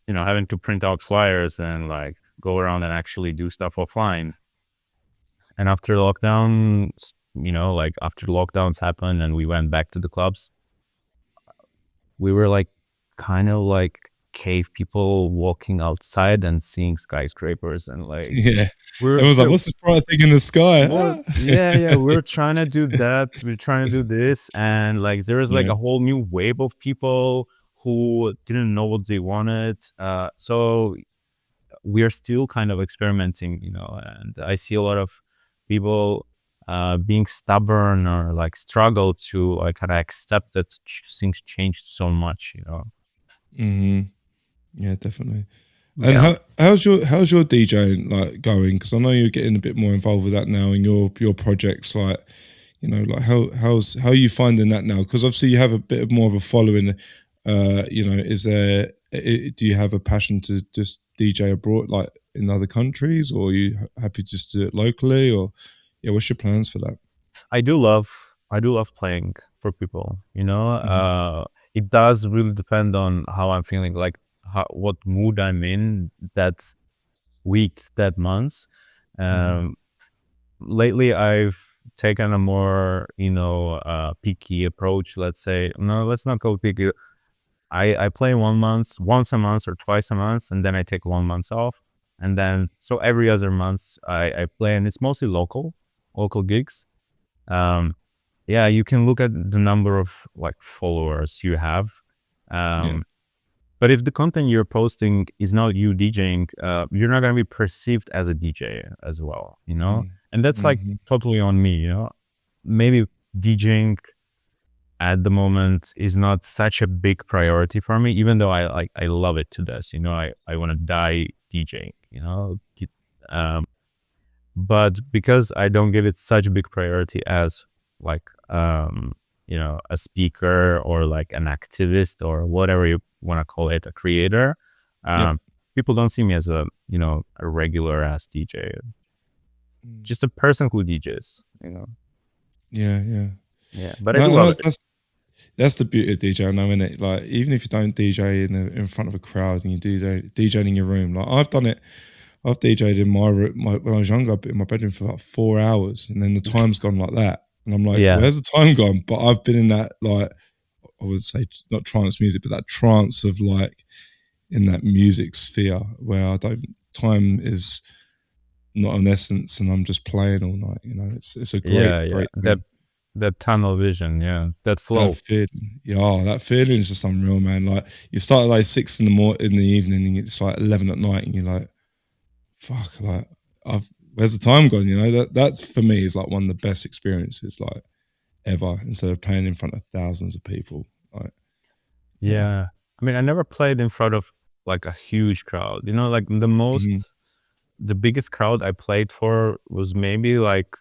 Speaker 1: having to print out flyers and like go around and actually do stuff offline. And after lockdown, like after lockdowns happened and we went back to the clubs, we were like kind of like cave people walking outside and seeing skyscrapers, and like
Speaker 2: Yeah.
Speaker 1: we're
Speaker 2: Everyone's like,
Speaker 1: still
Speaker 2: what's this bright thing in the sky?
Speaker 1: more,
Speaker 2: Ah.
Speaker 1: yeah, we're trying to do that, we're trying to do this, and like there is like
Speaker 2: Yeah.
Speaker 1: a whole new wave of people who didn't know what they wanted. So we're still kind of experimenting, and I see a lot of people being stubborn or like struggle to like kind of accept that things changed so much.
Speaker 2: Hmm. Yeah, definitely. And
Speaker 1: Yeah,
Speaker 2: how's your DJing like going? Because I know you're getting a bit more involved with that now in your projects. Like, like how are you finding that now? Because obviously you have a bit of more of a following. Is there? Do you have a passion to just DJ abroad, like in other countries, or are you happy just to do it locally? Or yeah, what's your plans for that?
Speaker 1: I do love playing for people.
Speaker 2: Hmm.
Speaker 1: It does really depend on how I'm feeling, like what mood I'm in that week, that month.
Speaker 2: Hmm.
Speaker 1: um Lately I've taken a more picky approach. Let's say, no, let's not go picky. I play once a month or twice a month, and then I take 1 month off, and then so every other month I play, and it's mostly local gigs. um yeah, you can look at the number of like followers you have.
Speaker 2: Yeah.
Speaker 1: um but if the content you're posting is not you DJing, you're not going to be perceived as a DJ as well. And that's like
Speaker 2: Mm-hmm.
Speaker 1: totally on me. Maybe DJing at the moment is not such a big priority for me, even though I love it to death. I want to die DJing. Um, but because I don't give it such a big priority as like a speaker or like an activist or whatever you want to call it, a creator,
Speaker 2: Yep.
Speaker 1: um, people don't see me as a regular ass DJ,
Speaker 2: Mm.
Speaker 1: just a person who DJs.
Speaker 2: Yeah. Yeah.
Speaker 1: Yeah, but I
Speaker 2: No,
Speaker 1: do
Speaker 2: and
Speaker 1: love
Speaker 2: that's
Speaker 1: it.
Speaker 2: that's that's the beauty of DJing, though, isn't it? Like, even if you don't DJ in front of a crowd and you DJing in your room, like I've done it. I've DJed in my room when I was younger, in my bedroom for like 4 hours, and then the time's gone like that, and I'm like,
Speaker 1: Yeah,
Speaker 2: "Where's the time gone?" But I've been in that, like, I would say not trance music, but that trance of like in that music sphere where I don't time is not an essence, and I'm just playing all night. It's a
Speaker 1: yeah,
Speaker 2: great
Speaker 1: yeah.
Speaker 2: great
Speaker 1: That
Speaker 2: thing.
Speaker 1: that tunnel vision, yeah, that
Speaker 2: That
Speaker 1: flow.
Speaker 2: feeling, yeah, that feeling is just unreal, man. Like you start at like 6 in the evening, and it's like 11 at night, and you're like, "Fuck!" Like, where's the time gone? That's for me is like one of the best experiences like ever. Instead of playing in front of thousands of people, like yeah,
Speaker 1: Yeah. I mean, I never played in front of like a huge crowd. Like
Speaker 2: hmm,
Speaker 1: the biggest crowd I played for was maybe like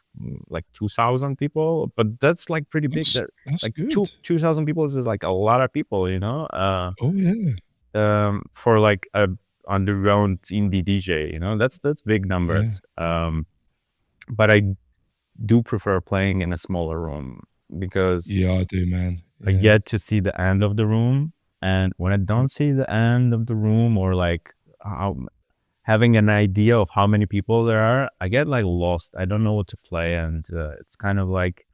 Speaker 1: 2,000 people, but that's like pretty big. That
Speaker 2: that's
Speaker 1: like two
Speaker 2: good.
Speaker 1: 2,000 people is like a lot of people.
Speaker 2: Oh yeah,
Speaker 1: For like a underground indie DJ. That's big
Speaker 2: yeah,
Speaker 1: numbers. But I do prefer playing in a smaller room because
Speaker 2: yeah. I do, man.
Speaker 1: I
Speaker 2: Yeah,
Speaker 1: get to see the end of the room. And when I
Speaker 2: yeah.
Speaker 1: don't see the end of the room, or like how, having an idea of how many people there are, I get like lost. I don't know what to play. And it's kind of like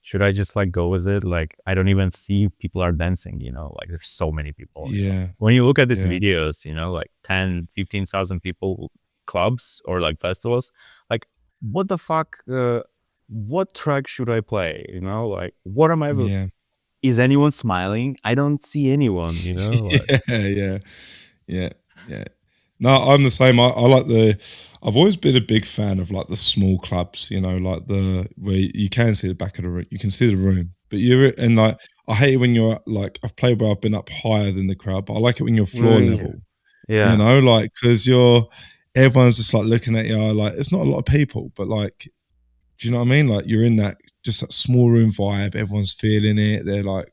Speaker 1: should I just like go with it? Like, I don't even see people are dancing, you know, like there's so many people, you know.
Speaker 2: Yeah.
Speaker 1: When you look at these
Speaker 2: Yeah.
Speaker 1: videos, you know, like 10, 15,000 people clubs or like festivals, like what the fuck, what track should I play? You know, like what am I,
Speaker 2: Yeah.
Speaker 1: is anyone smiling? I don't see anyone, you know, like,
Speaker 2: Yeah. Yeah. Yeah. No, I'm the same. I like I've always been a big fan of like the small clubs, you know, like the where you can see the back of the room, you can see the room, but you're and like I hate it when you're like I've played where I've been up higher than the crowd, but I like it when you're floor
Speaker 1: yeah.
Speaker 2: level, you
Speaker 1: Yeah.
Speaker 2: know, like because everyone's just like looking at you, like it's not a lot of people, but like, do you know what I mean? Like you're in that just that small room vibe, everyone's feeling it, they're like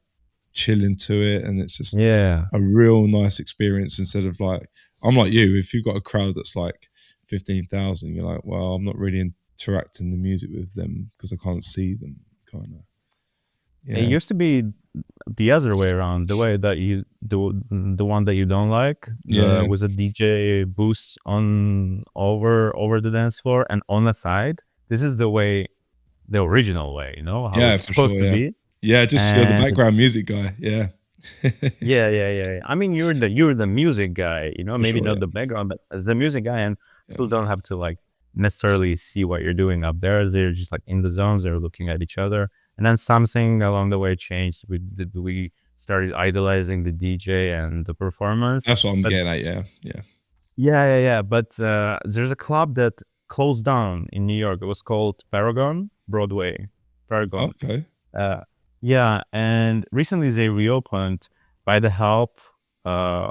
Speaker 2: chilling to it, and it's just
Speaker 1: Yeah.
Speaker 2: a real nice experience instead of like I'm like you, if you've got a crowd that's like 15,000, you're like, well, I'm not really interacting the music with them because I can't see them, kind of.
Speaker 1: It
Speaker 2: Yeah.
Speaker 1: used to be the other way around, the way that you the one that you don't like, the
Speaker 2: Yeah.
Speaker 1: with a DJ boost on over the dance floor and on the side. This is the way, the original way, you know, how
Speaker 2: Yeah,
Speaker 1: it's
Speaker 2: for sure.
Speaker 1: supposed to
Speaker 2: Yeah.
Speaker 1: be.
Speaker 2: Yeah. Just you're the
Speaker 1: And
Speaker 2: background music guy. Yeah.
Speaker 1: yeah. I mean, you're the music guy, you know,
Speaker 2: For
Speaker 1: maybe
Speaker 2: sure.
Speaker 1: not
Speaker 2: Yeah.
Speaker 1: the background, but as the music guy, and
Speaker 2: Yeah.
Speaker 1: people don't have to like necessarily see what you're doing up there. They're just like in the zones. They're looking at each other, and then something along the way changed. We started idolizing the DJ and the performance,
Speaker 2: That's what I'm
Speaker 1: but
Speaker 2: getting at. Yeah. Yeah.
Speaker 1: yeah. But there's a club that closed down in New York. It was called Paragon Broadway. Paragon.
Speaker 2: Okay.
Speaker 1: Uh, yeah, and recently they reopened by the help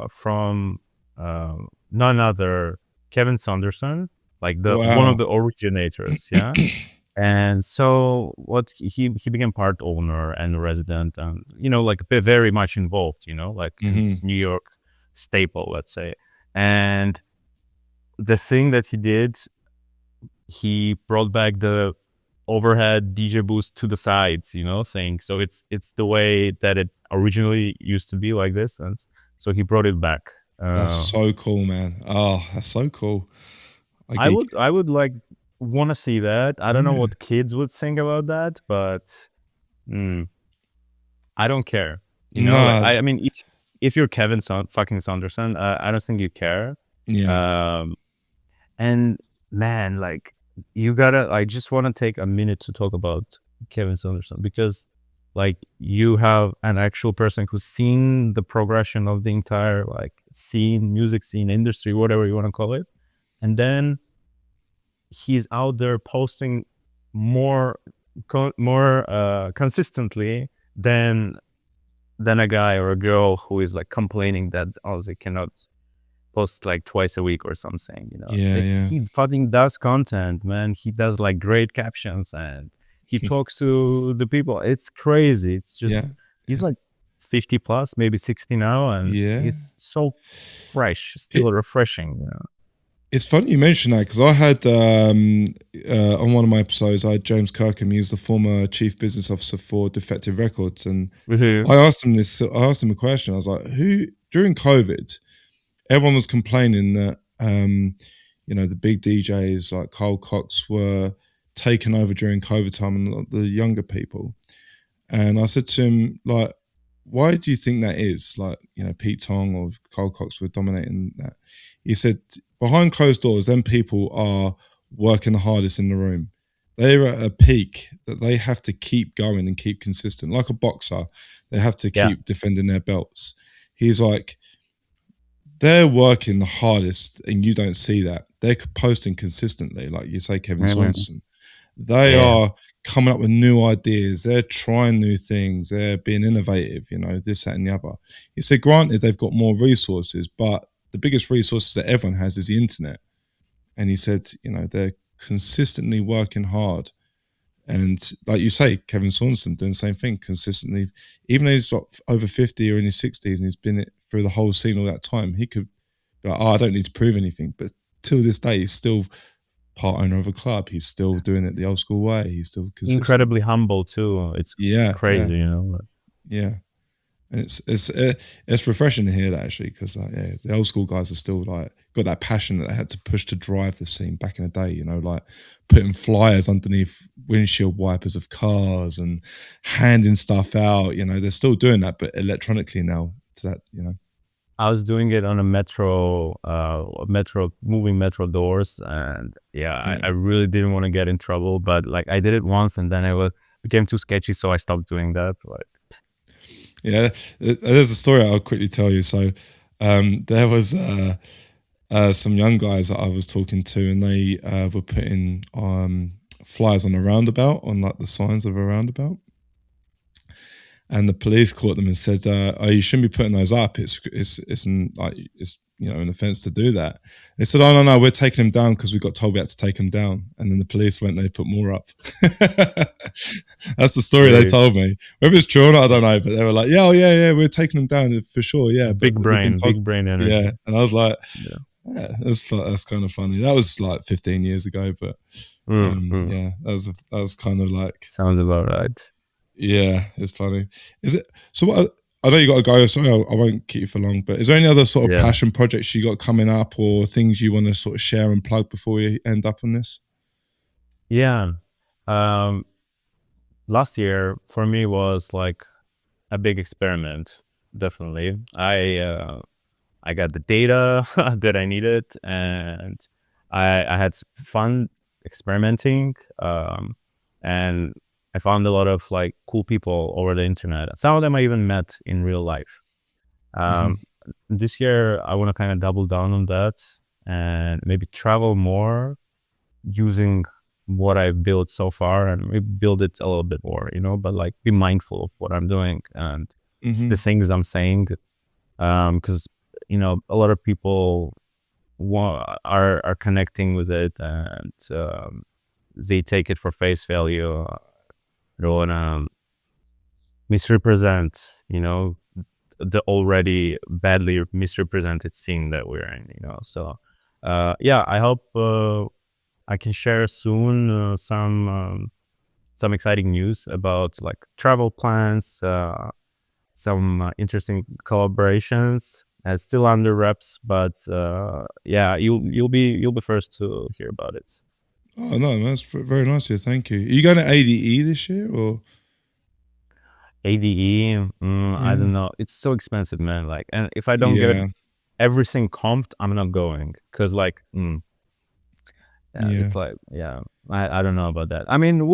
Speaker 1: from uh, none other Kevin Saunderson, like the one of
Speaker 2: Wow.
Speaker 1: the originators. Yeah, and so what he became part owner and resident, and you know, like very much involved. You know, like in
Speaker 2: Hmm.
Speaker 1: this New York staple, let's say. And the thing that he did, he brought back the overhead DJ boost to the sides, you know, saying so it's the way that it originally used to be like this, and so he brought it back.
Speaker 2: That's so cool, man. Oh, that's so cool. I geek.
Speaker 1: I would like want to see that. I don't know
Speaker 2: Yeah.
Speaker 1: what kids would think about that, but mm, I don't care. You know, like
Speaker 2: Nah.
Speaker 1: I mean, if you're Kevin fucking Saunderson, I don't think you care.
Speaker 2: Yeah.
Speaker 1: Um, And man, like you gotta, I just want to take a minute to talk about Kevin Saunderson because like you have an actual person who's seen the progression of the entire like scene, music scene, industry, whatever you want to call it. And then he's out there posting more, more consistently than a guy or a girl who is like complaining that oh they cannot post like twice a week or something, you know. It's
Speaker 2: Yeah.
Speaker 1: like
Speaker 2: Yeah.
Speaker 1: he fucking does content, man. He does like great captions and he talks to the people. It's crazy. It's just
Speaker 2: Yeah.
Speaker 1: he's like 50 plus, maybe 60 now, and
Speaker 2: Yeah.
Speaker 1: he's so fresh,
Speaker 2: It,
Speaker 1: still refreshing, you know.
Speaker 2: it's funny you mention that because I had on one of my episodes, I had James Kirkham, he was the former chief business officer for Defective Records, and
Speaker 1: Mhm.
Speaker 2: I asked him this. I asked him a question. I was like, "Who during COVID, everyone was complaining that you know the big DJs like Carl Cox were taken over during COVID time, and the younger people." And I said to him, like, why do you think that is? Like, you know, Pete Tong or Carl Cox were dominating that. He said, behind closed doors, then people are working the hardest in the room. They're at a peak that they have to keep going and keep consistent. Like a boxer, they have to
Speaker 1: Yeah.
Speaker 2: keep defending their belts. He's like, they're working the hardest and you don't see that. They're posting consistently, like you say, Kevin
Speaker 1: Mhm.
Speaker 2: Saunderson. They
Speaker 1: Yeah.
Speaker 2: are coming up with new ideas. They're trying new things. They're being innovative, you know, this, that, and the other. He said, granted, they've got more resources, but the biggest resources that everyone has is the internet. And he said, you know, they're consistently working hard. And like you say, Kevin Saunderson doing the same thing consistently. Even though he's got over 50 or in his 60s and he's been through the whole scene all that time, he could be like, oh, I don't need to prove anything. But till this day, he's still part owner of a club. He's still doing it the old school way. He's still consistent.
Speaker 1: Incredibly humble too. It's
Speaker 2: Yeah, yeah,
Speaker 1: crazy, you know.
Speaker 2: yeah. And it's refreshing to hear that actually, because yeah, the old school guys are still like got that passion that they had to push to drive the scene back in the day. You know, like putting flyers underneath windshield wipers of cars and handing stuff out. You know, they're still doing that, but electronically now. To that, you know.
Speaker 1: I was doing it on a moving metro doors, and yeah, I really didn't want to get in trouble, but like I did it once, and then it became too sketchy, so I stopped doing that. Like,
Speaker 2: yeah, there's a story I'll quickly tell you. So, there was some young guys that I was talking to, and they were putting flyers on a roundabout, on like the signs of a roundabout. And the police caught them and said, "Oh, you shouldn't be putting those up. It's you know, an offence to do that." They said, "Oh no, we're taking them down because we got told we had to take them down." And then the police went and they put more up. That's the story they told me. Whether it's true or not, I don't know. But they were like, "Yeah, yeah, we're taking them down for sure." Yeah,
Speaker 1: big brain energy.
Speaker 2: Yeah, and I was like, "Yeah, that's kind of funny." That was like 15 years ago, but yeah, that was kind of like,
Speaker 1: sounds about right.
Speaker 2: Yeah, it's funny. Is it so? I know you got to go. Sorry, I won't keep you for long. But is there any other sort of passion projects you got coming up, or things you want to sort of share and plug before we end up on this?
Speaker 1: Yeah, last year for me was like a big experiment. Definitely, I got the data that I needed, and I had fun experimenting, and I found a lot of like cool people over the internet. Some of them I even met in real life. This year I want to kind of double down on that and maybe travel more using what I've built so far, and maybe build it a little bit more, you know, but like be mindful of what I'm doing and the things I'm saying, because you know, a lot of people are connecting with it, and they take it for face value. They want to misrepresent, you know, the already badly misrepresented scene that we're in, you know. So yeah, I hope I can share soon some exciting news about like travel plans, some interesting collaborations. It's still under wraps, but yeah, you'll be first to hear about it.
Speaker 2: Oh no, man, that's very nice of you. Thank you. Are you going to ADE this year, or
Speaker 1: ADE? I
Speaker 2: yeah,
Speaker 1: don't know. It's so expensive, man. Like, and if I don't get
Speaker 2: yeah,
Speaker 1: everything comped, I'm not going, because like, yeah, it's like, yeah, I don't know about that. I mean,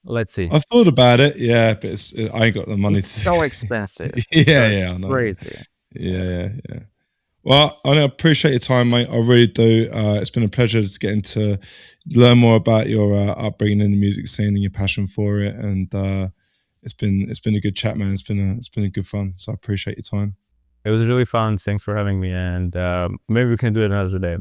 Speaker 1: let's see.
Speaker 2: I've thought about it. Yeah, but I ain't got the money
Speaker 1: It's
Speaker 2: to.
Speaker 1: so expensive.
Speaker 2: Yeah,
Speaker 1: It's
Speaker 2: yeah, I know.
Speaker 1: crazy.
Speaker 2: Yeah. Well, I appreciate your time, mate. I really do. It's been a pleasure just getting to learn more about your upbringing in the music scene and your passion for it. And it's been a good chat, man. It's been a good fun. So I appreciate your time.
Speaker 1: It was really fun. Thanks for having me, and maybe we can do it another day.